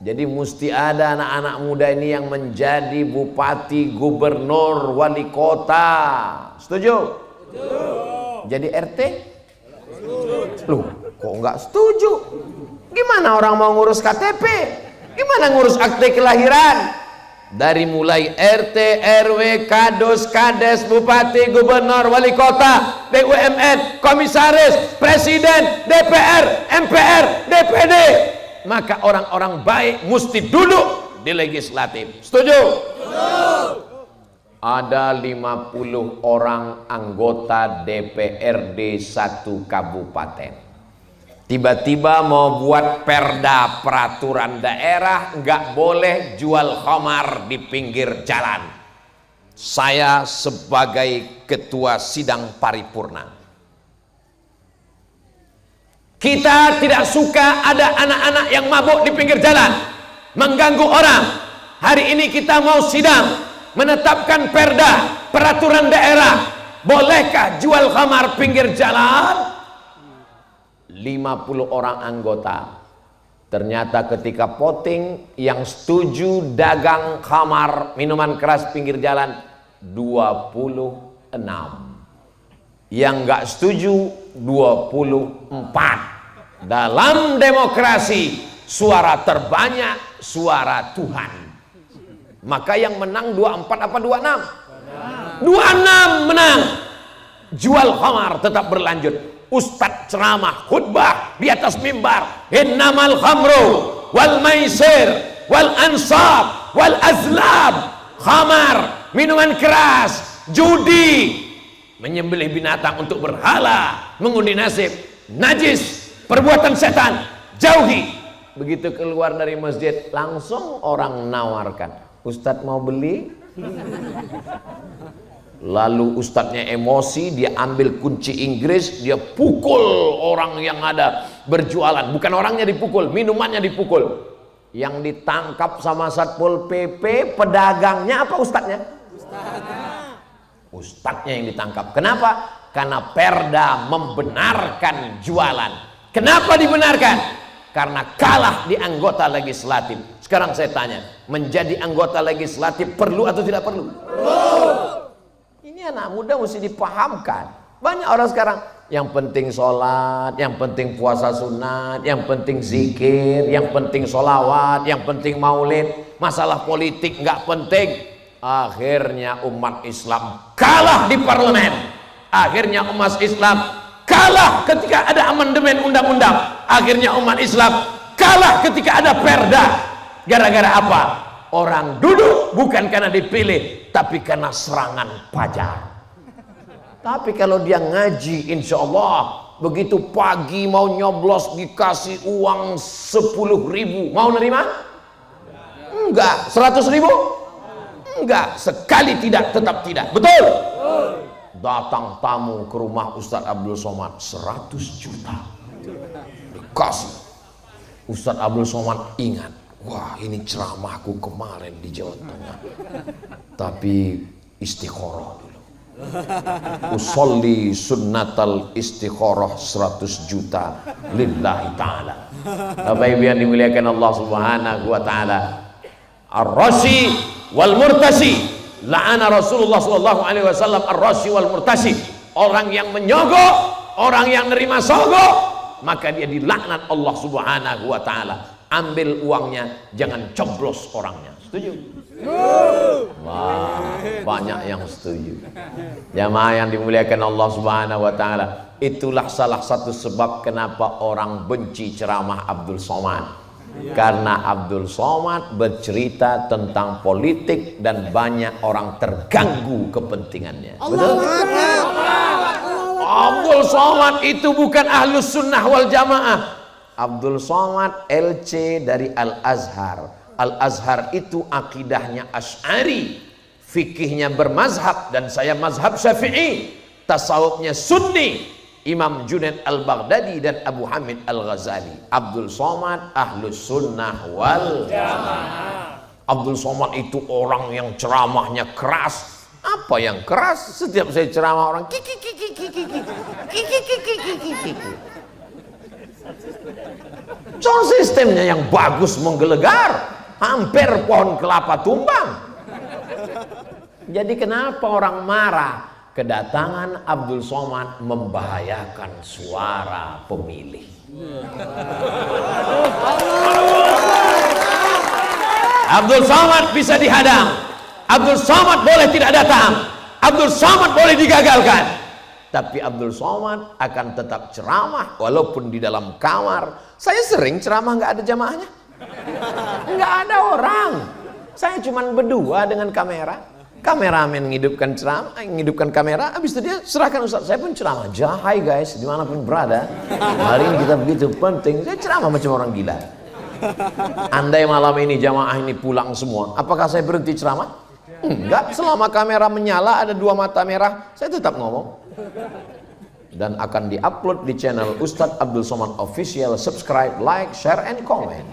Jadi mesti ada anak-anak muda ini yang menjadi bupati, gubernur, wali kota. Setuju? Setuju. Jadi RT? Loh, kok nggak setuju? Gimana orang mau ngurus KTP? Gimana ngurus akte kelahiran? Dari mulai RT, RW, Kadus, Kades, Bupati, Gubernur, Wali Kota, BUMN, Komisaris, Presiden, DPR, MPR, DPD. Maka orang-orang baik mesti duduk di legislatif. Setuju? Setuju. Ada 50 orang anggota DPRD satu kabupaten. Tiba-tiba mau buat perda peraturan daerah, nggak boleh jual khamar di pinggir jalan. Saya sebagai ketua sidang paripurna, kita tidak suka ada anak-anak yang mabuk di pinggir jalan, mengganggu orang. Hari ini kita mau sidang, menetapkan perda peraturan daerah. Bolehkah jual khamar pinggir jalan? 50 orang anggota. Ternyata ketika voting, yang setuju dagang khamar, minuman keras pinggir jalan 26. Yang nggak setuju 24. Dalam demokrasi, suara terbanyak suara Tuhan. Maka yang menang 24 apa 26? 26 menang. Jual khamar tetap berlanjut. Ustadz ceramah khutbah di atas mimbar, innamal khamru wal maisir wal ansab wal azlab. Khamar, minuman keras, judi, menyembelih binatang untuk berhala, mengundi nasib, najis, perbuatan setan, jauhi. Begitu keluar dari masjid, langsung orang nawarkan, Ustadz mau beli? Lalu ustadznya emosi, dia ambil kunci Inggris, dia pukul orang yang ada berjualan. Bukan orangnya dipukul, minumannya dipukul. Yang ditangkap sama Satpol PP, pedagangnya apa ustadznya? Ustadznya yang ditangkap. Kenapa? Karena perda membenarkan jualan. Kenapa dibenarkan? Karena kalah di anggota legislatif. Sekarang saya tanya, menjadi anggota legislatif perlu atau tidak perlu? Ini anak muda mesti dipahamkan. Banyak orang sekarang yang penting sholat, yang penting puasa sunat, yang penting zikir, yang penting sholawat, yang penting maulid. Masalah politik nggak penting. Akhirnya umat Islam kalah di parlemen. Akhirnya umat Islam kalah ketika ada amandemen undang-undang. Akhirnya umat Islam kalah ketika ada perda. Gara-gara apa? Orang duduk bukan karena dipilih, tapi karena serangan pajar. Tapi kalau dia ngaji, insya Allah begitu pagi mau nyoblos dikasih uang 10.000, mau nerima? Enggak. 100.000? Enggak. Sekali tidak, tetap tidak. Betul? Datang tamu ke rumah Ustadz Abdul Somad 100 juta dikasih. Ustadz Abdul Somad ingat, wah ini ceramahku kemarin di Jawa Tengah, tapi istikharah dulu. Usolli sunnatal istikharah 100 juta lillahi ta'ala. Bapak Ibu yang dimuliakan Allah Subhanahu wa ta'ala, ar-rashi wal murtasi, la'ana Rasulullah sallallahu alaihi wasallam ar-rashi wal murtasi. Orang yang menyogok, orang yang nerima sogok, maka dia dilaknat Allah Subhanahu wa ta'ala. Ambil uangnya, jangan coblos orangnya. Setuju? Wah, banyak yang setuju. Jamaah yang dimuliakan Allah Subhanahu wa ta'ala, itulah salah satu sebab kenapa orang benci ceramah Abdul Somad. Karena Abdul Somad bercerita tentang politik dan banyak orang terganggu kepentingannya. Betul? Abdul Somad itu bukan ahlus sunnah wal jamaah. Abdul Somad LC dari Al-Azhar. Al-Azhar itu akidahnya Asy'ari, fikihnya bermazhab, dan saya mazhab Syafi'i, tasawufnya Sunni, Imam Junaid Al-Baghdadi dan Abu Hamid Al-Ghazali. Abdul Somad ahlus sunnah wal jamaah. Abdul Somad itu orang yang ceramahnya keras. Apa yang keras? Setiap saya ceramah orang kiki kiki kiki kiki kiki kiki kiki. Sound sistemnya yang bagus menggelegar, hampir pohon kelapa tumbang. Jadi kenapa orang marah? Kedatangan Abdul Somad membahayakan suara pemilih. Abdul Somad bisa dihadang, Abdul Somad boleh tidak datang, Abdul Somad boleh digagalkan, tapi Abdul Somad akan tetap ceramah walaupun di dalam kamar. Saya sering ceramah nggak ada jamaahnya, nggak ada orang. Saya cuma berdua dengan kamera. Kameramen menghidupkan ceramah, menghidupkan kamera, habis itu dia serahkan Ustaz. Saya pun ceramah. Hai guys, dimanapun berada, hari ini kita begitu penting. Saya ceramah macam orang gila. Andai malam ini jamaah ini pulang semua, apakah saya berhenti ceramah? Enggak, selama kamera menyala ada 2 mata merah, saya tetap ngomong. Dan akan diupload di channel Ustadz Abdul Somad Official. Subscribe, like, share, and comment.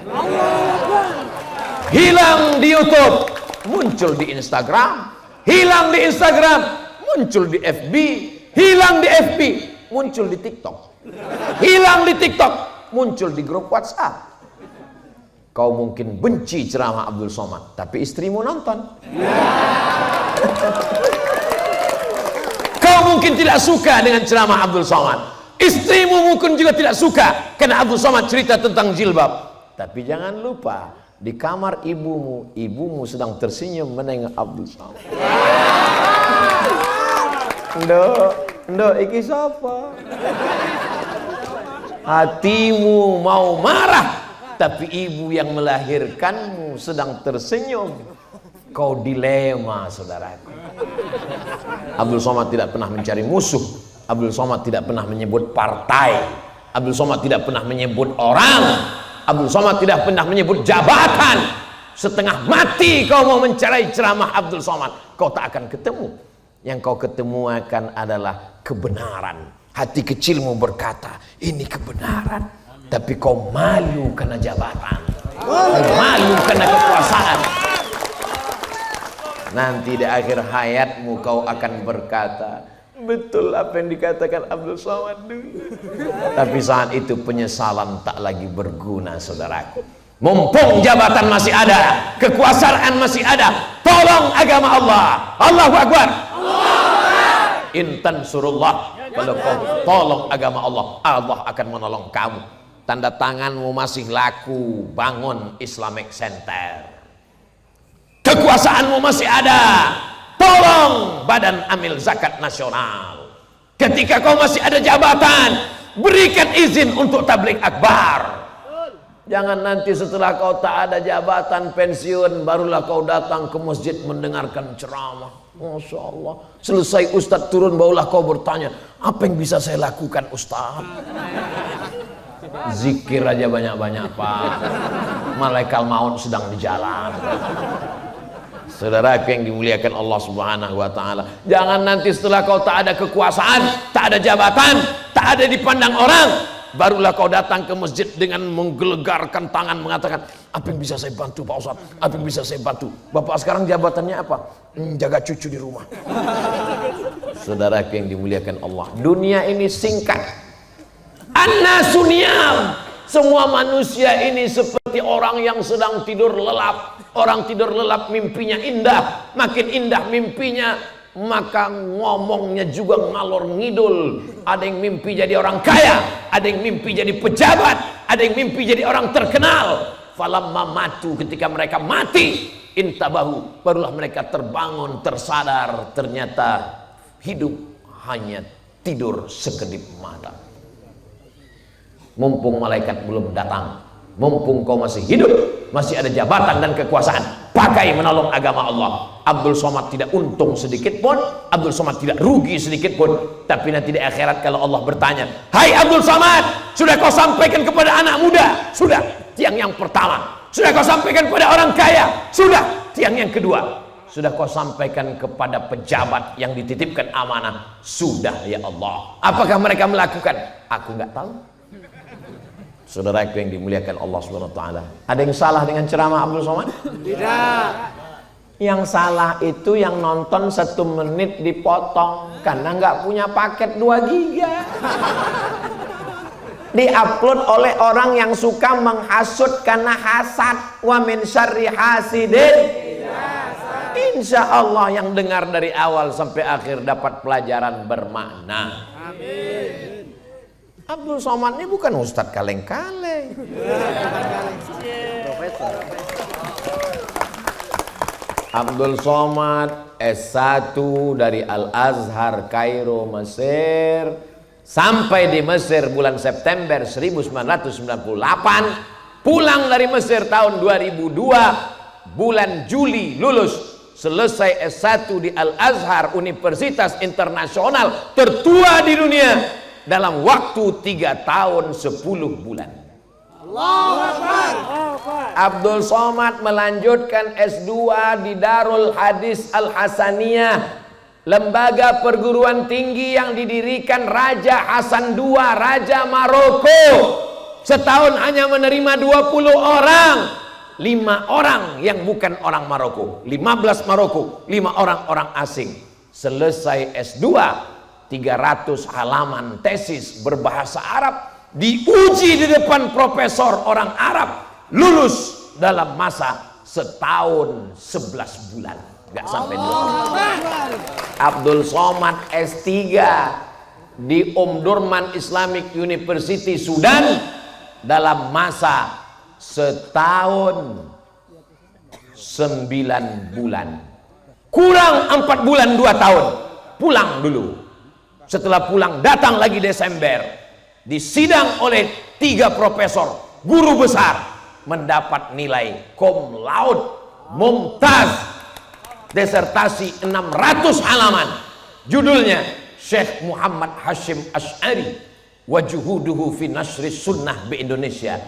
Hilang di YouTube, muncul di Instagram. Hilang di Instagram, muncul di FB. Hilang di FB, muncul di TikTok. Hilang di TikTok, muncul di grup WhatsApp. Kau mungkin benci ceramah Abdul Somad, tapi istrimu nonton. Kau mungkin tidak suka dengan ceramah Abdul Somad, istrimu mungkin juga tidak suka karena Abdul Somad cerita tentang jilbab. Tapi jangan lupa, di kamar ibumu sedang tersenyum menengok Abdul Somad. Ndok, iki sapa? Hatimu mau marah, tapi ibu yang melahirkanmu sedang tersenyum. Kau dilema, saudaraku. Abdul Somad tidak pernah mencari musuh. Abdul Somad tidak pernah menyebut partai. Abdul Somad tidak pernah menyebut orang. Abdul Somad tidak pernah menyebut jabatan. Setengah mati kau mau mencari ceramah Abdul Somad, kau tak akan ketemu. Yang kau ketemu akan adalah kebenaran. Hati kecilmu berkata, ini kebenaran. Tapi kau malu karena jabatan, malu karena kekuasaan. Nanti di akhir hayatmu kau akan berkata, betul apa yang dikatakan Abdul Somad dulu. Tapi saat itu penyesalan tak lagi berguna, saudaraku. Mumpung jabatan masih ada, kekuasaan masih ada, tolong agama Allah. Allahu Akbar. Intan surullah, kalau kau tolong agama Allah, Allah akan menolong kamu. Tanda tanganmu masih laku, bangun Islamic Center. Kekuasaanmu masih ada, tolong Badan Amil Zakat Nasional. Ketika kau masih ada jabatan, berikan izin untuk tabligh akbar. Jangan nanti setelah kau tak ada jabatan, pensiun, barulah kau datang ke masjid mendengarkan ceramah. Masya Allah, selesai Ustadz turun, barulah kau bertanya, apa yang bisa saya lakukan Ustadz? Zikir aja banyak-banyak Pak. malaikat maut sedang di jalan. Saudara yang dimuliakan Allah Subhanahu wa taala, jangan nanti setelah kau tak ada kekuasaan, tak ada jabatan, tak ada dipandang orang, barulah kau datang ke masjid dengan menggelegarkan tangan mengatakan, apa yang bisa saya bantu Pak Ustadz? Apa yang bisa saya bantu? Bapak sekarang jabatannya apa? Jaga cucu di rumah. Saudara yang dimuliakan Allah, dunia ini singkat. An-nasu niyam. Semua manusia ini seperti orang yang sedang tidur lelap. Orang tidur lelap mimpinya indah, makin indah mimpinya maka ngomongnya juga ngalor ngidul. Ada yang mimpi jadi orang kaya, ada yang mimpi jadi pejabat, ada yang mimpi jadi orang terkenal. Falamma matu, ketika mereka mati, intabahu, barulah mereka terbangun, tersadar, ternyata hidup hanya tidur sekedip mata. Mumpung malaikat belum datang, mumpung kau masih hidup, masih ada jabatan dan kekuasaan, pakai menolong agama Allah. Abdul Somad tidak untung sedikit pun, Abdul Somad tidak rugi sedikit pun. Tapi nanti di akhirat kalau Allah bertanya, hai Abdul Somad, sudah kau sampaikan kepada anak muda? Sudah, tiang yang pertama. Sudah kau sampaikan kepada orang kaya? Sudah, tiang yang kedua. Sudah kau sampaikan kepada pejabat yang dititipkan amanah? Sudah ya Allah. Apakah mereka melakukan? Aku nggak tahu. Saudara yang dimuliakan Allah Subhanahu wa taala, ada yang salah dengan ceramah Abdul Somad? Tidak. Yang salah itu yang nonton 1 menit dipotong karena nggak punya paket 2 giga. Diupload oleh orang yang suka menghasut karena hasad. Wa min syarri hasidin. Insya Allah yang dengar dari awal sampai akhir dapat pelajaran bermakna. Amin. Abdul Somad ini bukan ustadz kaleng-kaleng. Abdul Somad S1 dari Al-Azhar Kairo Mesir, sampai di Mesir bulan September 1998, pulang dari Mesir tahun 2002 bulan Juli lulus, selesai S1 di Al-Azhar Universitas Internasional tertua di dunia dalam waktu 3 tahun 10 bulan. Allahu Akbar. Abdul Somad melanjutkan S2 di Darul Hadis Al-Hasaniyah, lembaga perguruan tinggi yang didirikan Raja Hasan II, Raja Maroko. Setahun hanya menerima 20 orang. 5 orang yang bukan orang Maroko, 15 Maroko, 5 orang asing. Selesai S2, 300 halaman tesis berbahasa Arab, diuji di depan profesor orang Arab, lulus dalam masa setahun 11 bulan, nggak sampai 2 bulan. Abdul Somad S3 di Durman Islamic University Sudan dalam masa setahun 9 bulan, kurang 4 bulan 2 tahun. Pulang dulu. Setelah pulang datang lagi Desember, disidang oleh 3 profesor guru besar, mendapat nilai cum laude mumtaz, disertasi 600 halaman, judulnya Syekh Muhammad Hashim Asy'ari wa juhuduhu fi nasri sunnah di Indonesia.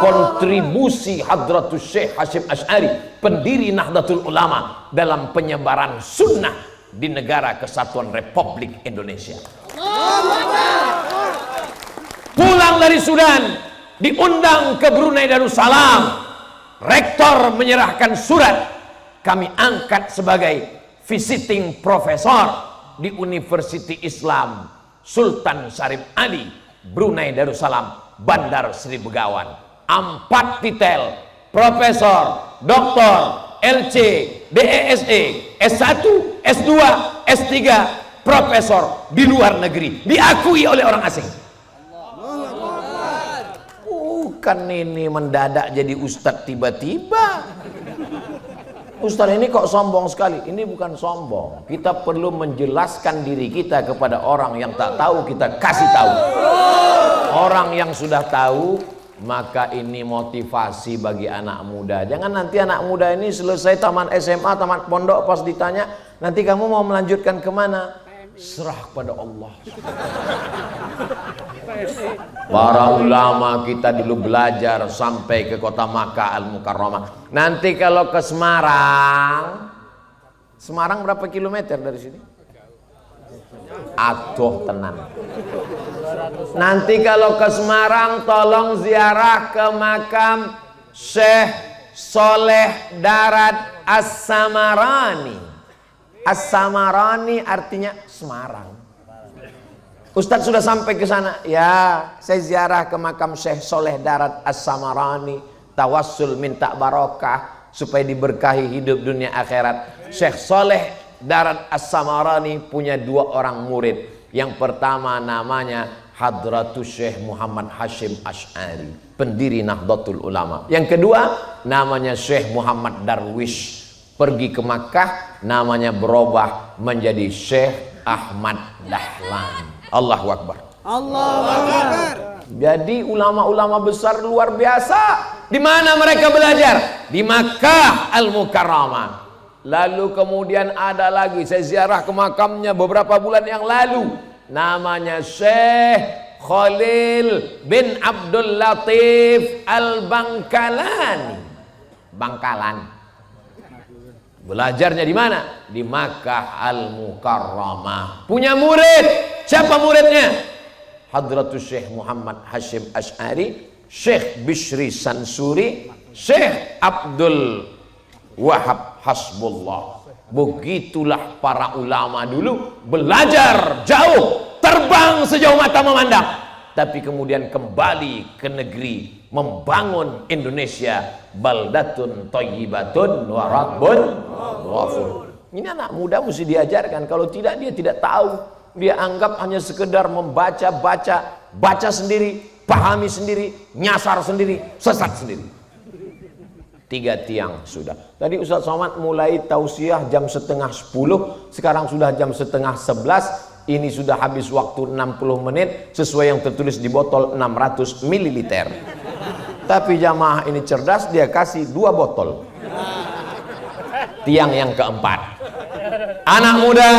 Kontribusi Hadratus Syekh Hashim Asy'ari, pendiri Nahdlatul Ulama, dalam penyebaran sunnah di negara Kesatuan Republik Indonesia. Pulang dari Sudan, diundang ke Brunei Darussalam. Rektor menyerahkan surat, kami angkat sebagai visiting professor di University Islam Sultan Syarif Ali, Brunei Darussalam, Bandar Sri Begawan. 4 titel, profesor, doktor, LC, DESE, S1, S2, S3, profesor di luar negeri, diakui oleh orang asing. Bukan ini mendadak jadi ustadz tiba-tiba. Ustadz ini kok sombong sekali. Ini bukan sombong, kita perlu menjelaskan diri kita kepada orang yang tak tahu, kita kasih tahu. Orang yang sudah tahu, maka ini motivasi bagi anak muda. Jangan nanti anak muda ini selesai taman SMA, taman pondok, pas ditanya, nanti kamu mau melanjutkan kemana? Serah kepada Allah. Para ulama kita dulu belajar sampai ke kota Makkah Al-Mukarramah. Nanti kalau ke Semarang, Semarang berapa kilometer dari sini? Aduh tenan. Nanti kalau ke Semarang tolong ziarah ke makam Syekh Soleh Darat As-Samarani. As-Samarani artinya Semarang. Ustadz sudah sampai ke sana? Ya, saya ziarah ke makam Syekh Soleh Darat As-Samarani, tawassul minta barokah supaya diberkahi hidup dunia akhirat. Syekh Soleh Darat As-Samarani punya 2 orang murid. Yang pertama namanya Hadratus Syekh Muhammad Hashim Ash'ari, pendiri Nahdlatul Ulama. Yang kedua namanya Syekh Muhammad Darwish, pergi ke Makkah namanya berubah menjadi Syekh Ahmad Dahlan. Allahu Akbar. Allahu Akbar. Jadi ulama-ulama besar luar biasa. Di mana mereka belajar? Di Makkah Al-Mukarramah. Lalu kemudian ada lagi, saya ziarah ke makamnya beberapa bulan yang lalu. Namanya Syekh Khalil bin Abdul Latif Al-Bangkalani. Bangkalan. Belajarnya di mana? Di Makkah Al-Mukarramah. Punya murid. Siapa muridnya? Hadratus Syekh Muhammad Hashim Ash'ari, Syekh Bishri Sansuri, Syekh Abdul Wahab Hasbullah. Begitulah para ulama dulu belajar jauh, terbang sejauh mata memandang, tapi kemudian kembali ke negeri membangun Indonesia. Baldatun thayyibatun wa rabbun ghafur. Ini anak muda mesti diajarkan. Kalau tidak dia tidak tahu. Dia anggap hanya sekedar baca sendiri, pahami sendiri, nyasar sendiri, sesat sendiri. 3 tiang sudah. Tadi Ustaz Somad mulai tausiah jam setengah 10, sekarang sudah jam setengah 11. Ini sudah habis waktu 60 menit sesuai yang tertulis di botol 600 ml. Tapi jamaah ini cerdas, dia kasih 2 botol. Tiang yang keempat. Anak muda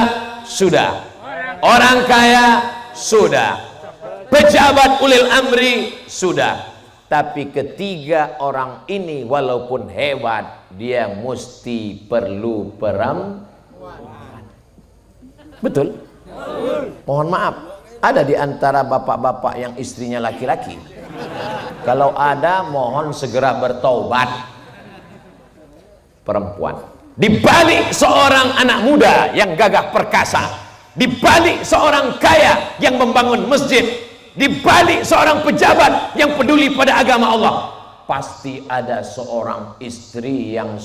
sudah, orang kaya sudah, pejabat ulil amri sudah. Tapi ketiga orang ini walaupun hebat, dia mesti perlu perempuan. Betul? Mohon maaf, ada di antara bapak-bapak yang istrinya laki-laki? Kalau ada, mohon segera bertaubat. Perempuan. Di balik seorang anak muda yang gagah perkasa, di balik seorang kaya yang membangun masjid, di balik seorang pejabat yang peduli pada agama Allah, pasti ada seorang istri yang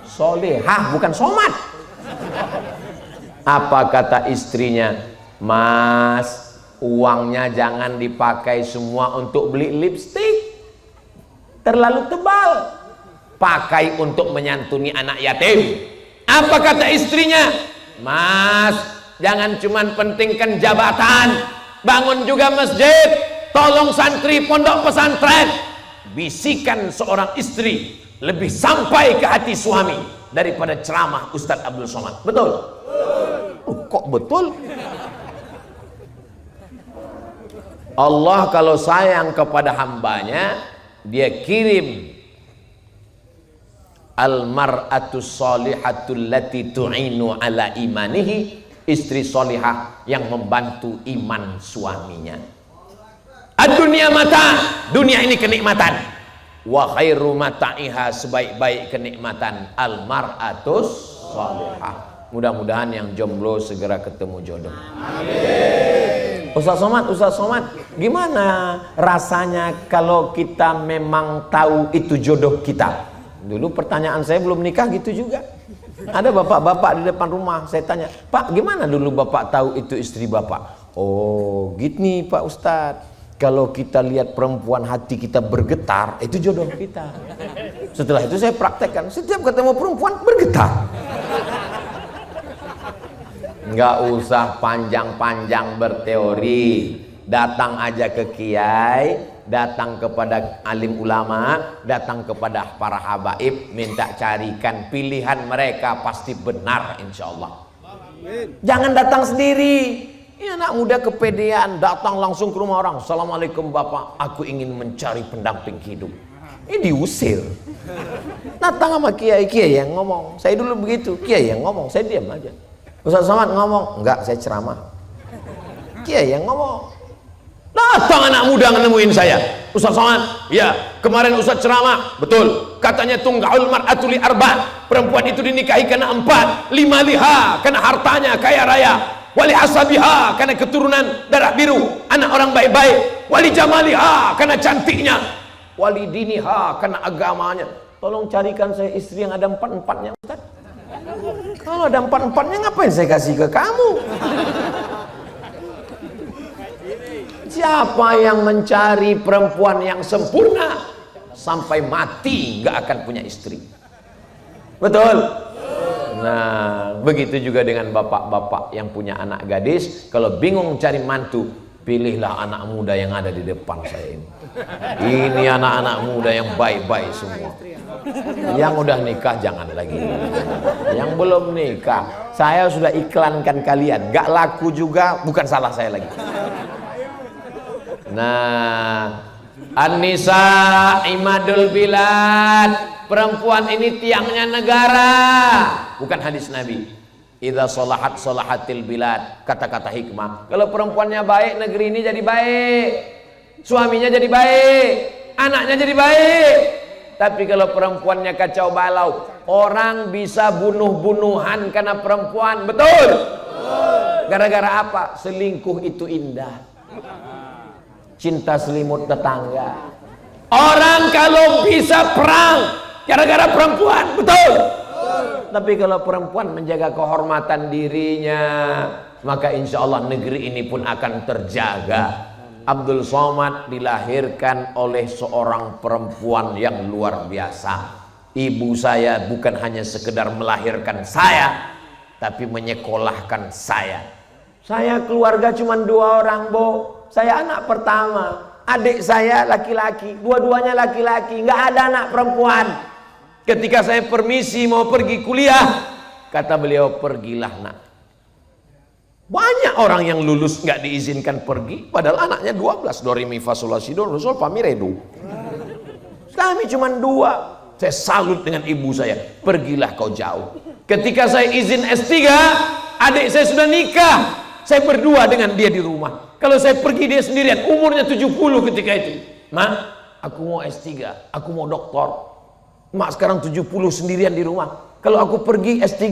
solehah, bukan somat. Apa kata istrinya? Mas, uangnya jangan dipakai semua untuk beli lipstik, terlalu tebal. Pakai untuk menyantuni anak yatim. Apa kata istrinya? Mas, jangan cuman pentingkan jabatan, bangun juga masjid, tolong santri pondok pesantren. Bisikan seorang istri lebih sampai ke hati suami daripada ceramah Ustadz Abdul Somad. Betul? Oh, kok betul? Allah kalau sayang kepada hambanya, dia kirim al-mar'atus solihatul lati tu'inu ala imanihi, istri solihah yang membantu iman suaminya. Ad-dunya mata, dunia ini kenikmatan. Wa khairu mata'iha, sebaik-baik kenikmatan al-mar'atus solihah. Mudah-mudahan yang jomblo segera ketemu jodoh. Amin. Ustaz Somad, gimana rasanya kalau kita memang tahu itu jodoh kita? Dulu pertanyaan saya belum nikah gitu juga. Ada bapak-bapak di depan rumah, saya tanya, Pak, gimana dulu bapak tahu itu istri bapak? Oh, gini Pak Ustadz, kalau kita lihat perempuan hati kita bergetar, itu jodoh kita. Setelah itu saya praktekkan, setiap ketemu perempuan bergetar. Nggak usah panjang-panjang berteori, datang aja ke kiai, datang kepada alim ulama, datang kepada para habaib, minta carikan pilihan mereka, pasti benar insya Allah. Jangan datang sendiri. Ini anak muda kepedean, datang langsung ke rumah orang. Assalamualaikum Bapak, aku ingin mencari pendamping hidup. Ini diusir. Datang sama kiai yang ngomong. Saya dulu begitu, kiai yang ngomong, saya diam aja. Ustaz Somad ngomong, enggak, saya ceramah. Kiai yang ngomong. Datang anak muda nemuin saya. Ustaz Somad, ya kemarin Ustaz ceramah, betul. Katanya tunggaul mar'atu li arba, perempuan itu dinikahi karena 4, 5 liha karena hartanya kaya raya, wali asabiha karena keturunan darah biru, anak orang baik-baik, wali jamaliha karena cantiknya, wali diniha karena agamanya. Tolong carikan saya istri yang ada 4-4-nya, Ustaz. Kalau ada 4-4-nya ngapain saya kasih ke kamu? Siapa yang mencari perempuan yang sempurna sampai mati nggak akan punya istri? Betul? Nah, begitu juga dengan bapak-bapak yang punya anak gadis. Kalau bingung cari mantu, pilihlah anak muda yang ada di depan saya ini. Ini anak-anak muda yang baik-baik semua. Yang udah nikah jangan lagi. Yang belum nikah, saya sudah iklankan kalian. Gak laku juga, bukan salah saya lagi. Nah, An-Nisa imadul bilad, perempuan ini tiangnya negara, bukan hadis Nabi. Idza sholahat sholahatil bilad, kata-kata hikmah. Kalau perempuannya baik, negeri ini jadi baik, suaminya jadi baik, anaknya jadi baik. Tapi kalau perempuannya kacau balau, orang bisa bunuh-bunuhan karena perempuan. Betul? Gara-gara apa? Selingkuh itu indah. Cinta selimut tetangga. Orang kalau bisa perang gara-gara perempuan, betul? Tapi kalau perempuan menjaga kehormatan dirinya, maka insya Allah negeri ini pun akan terjaga. Abdul Somad dilahirkan oleh seorang perempuan yang luar biasa. Ibu saya bukan hanya sekedar melahirkan saya, tapi menyekolahkan saya. Saya keluarga cuma 2 orang, Bo. Saya anak pertama, adik saya laki-laki, dua-duanya laki-laki, nggak ada anak perempuan. Ketika saya permisi mau pergi kuliah, kata beliau, pergilah nak. Banyak orang yang lulus nggak diizinkan pergi, padahal anaknya 12, do re mi fa sol la si do sol fa mi re do. Kami cuma 2. Saya salut dengan ibu saya, pergilah kau jauh. Ketika saya izin S3, adik saya sudah nikah. Saya berdua dengan dia di rumah. Kalau saya pergi dia sendirian, umurnya 70 ketika itu. Mak, aku mau S3, aku mau doktor. Mak sekarang 70 sendirian di rumah. Kalau aku pergi S3,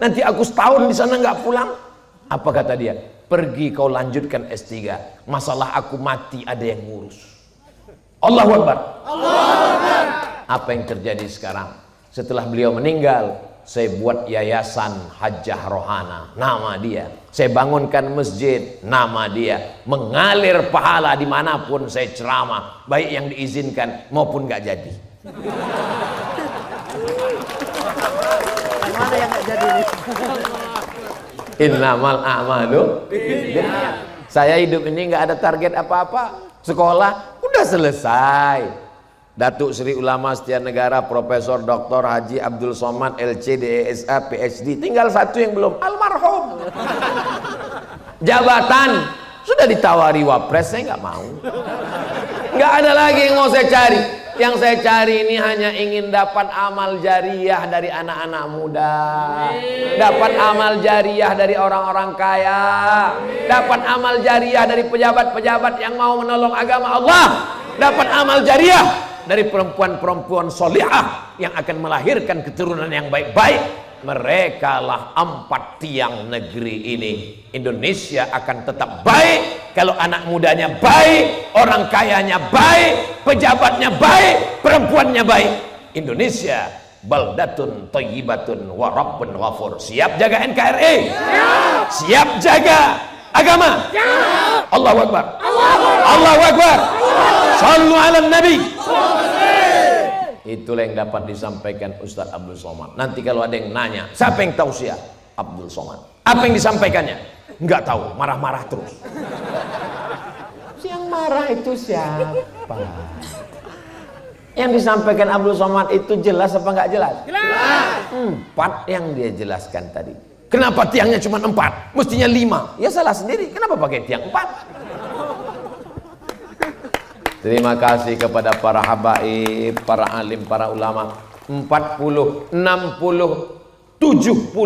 nanti aku setahun di sana nggak pulang. Apa kata dia? Pergi kau lanjutkan S3. Masalah aku mati ada yang ngurus. Allahu Akbar. Allahu Akbar. Apa yang terjadi sekarang? Setelah beliau meninggal, saya buat yayasan Hajjah Rohana, nama dia. Saya bangunkan masjid, nama dia. Mengalir pahala dimanapun saya ceramah, baik yang diizinkan maupun nggak jadi. Mana yang nggak jadi nih? Innamal a'malu. Saya hidup ini nggak ada target apa-apa. Sekolah udah selesai. Datuk Sri Ulama Setia Negara Profesor Dr. Haji Abdul Somad LC DSA PhD, tinggal 1 yang belum, almarhum. Jabatan sudah ditawari wapres, saya nggak mau. Nggak ada lagi yang mau saya cari. Yang saya cari ini hanya ingin dapat amal jariah dari anak-anak muda, dapat amal jariah dari orang-orang kaya, dapat amal jariah dari pejabat-pejabat yang mau menolong agama Allah, dapat amal jariah dari perempuan-perempuan solihah yang akan melahirkan keturunan yang baik-baik. Mereka lah 4 tiang negeri ini. Indonesia akan tetap baik kalau anak mudanya baik, orang kayanya baik, pejabatnya baik, perempuannya baik. Indonesia baldatun thayyibatun wa rabbun ghafur. Siap jaga NKRI? Siap jaga agama? Allahu Akbar. Allahu Akbar. Sallu ala Nabi. Itulah yang dapat disampaikan Ustadz Abdul Somad. Nanti kalau ada yang nanya, siapa yang tausiah? Abdul Somad. Apa yang disampaikannya? Enggak tahu, marah-marah terus. Yang marah itu siapa? Yang disampaikan Abdul Somad itu jelas apa enggak jelas? Jelas. 4 yang dia jelaskan tadi. Kenapa tiangnya cuma 4? Mestinya 5. Ya salah sendiri. Kenapa pakai tiang 4? Terima kasih kepada para habaib, para alim, para ulama. 40, 60, 75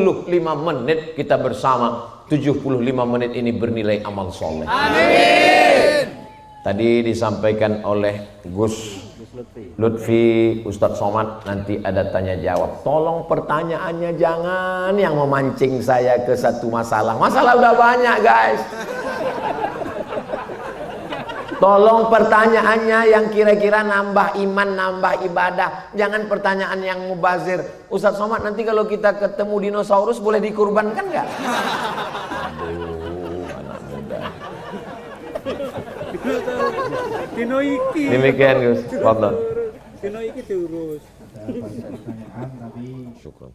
menit kita bersama. 75 menit ini bernilai amal soleh. Amin. Tadi disampaikan oleh Gus Lutfi, Ustadz Somad, nanti ada tanya jawab. Tolong pertanyaannya jangan yang memancing saya ke satu masalah. Masalah udah banyak guys. Tolong pertanyaannya yang kira-kira nambah iman, nambah ibadah. Jangan pertanyaan yang mubazir. Ustadz Somad, nanti kalau kita ketemu dinosaurus boleh dikurbankan nggak? Aduh, anak muda. Dino iki. Demikian Gus. Fadhol. Dino iki diurus. Ada pertanyaan tapi Syukur.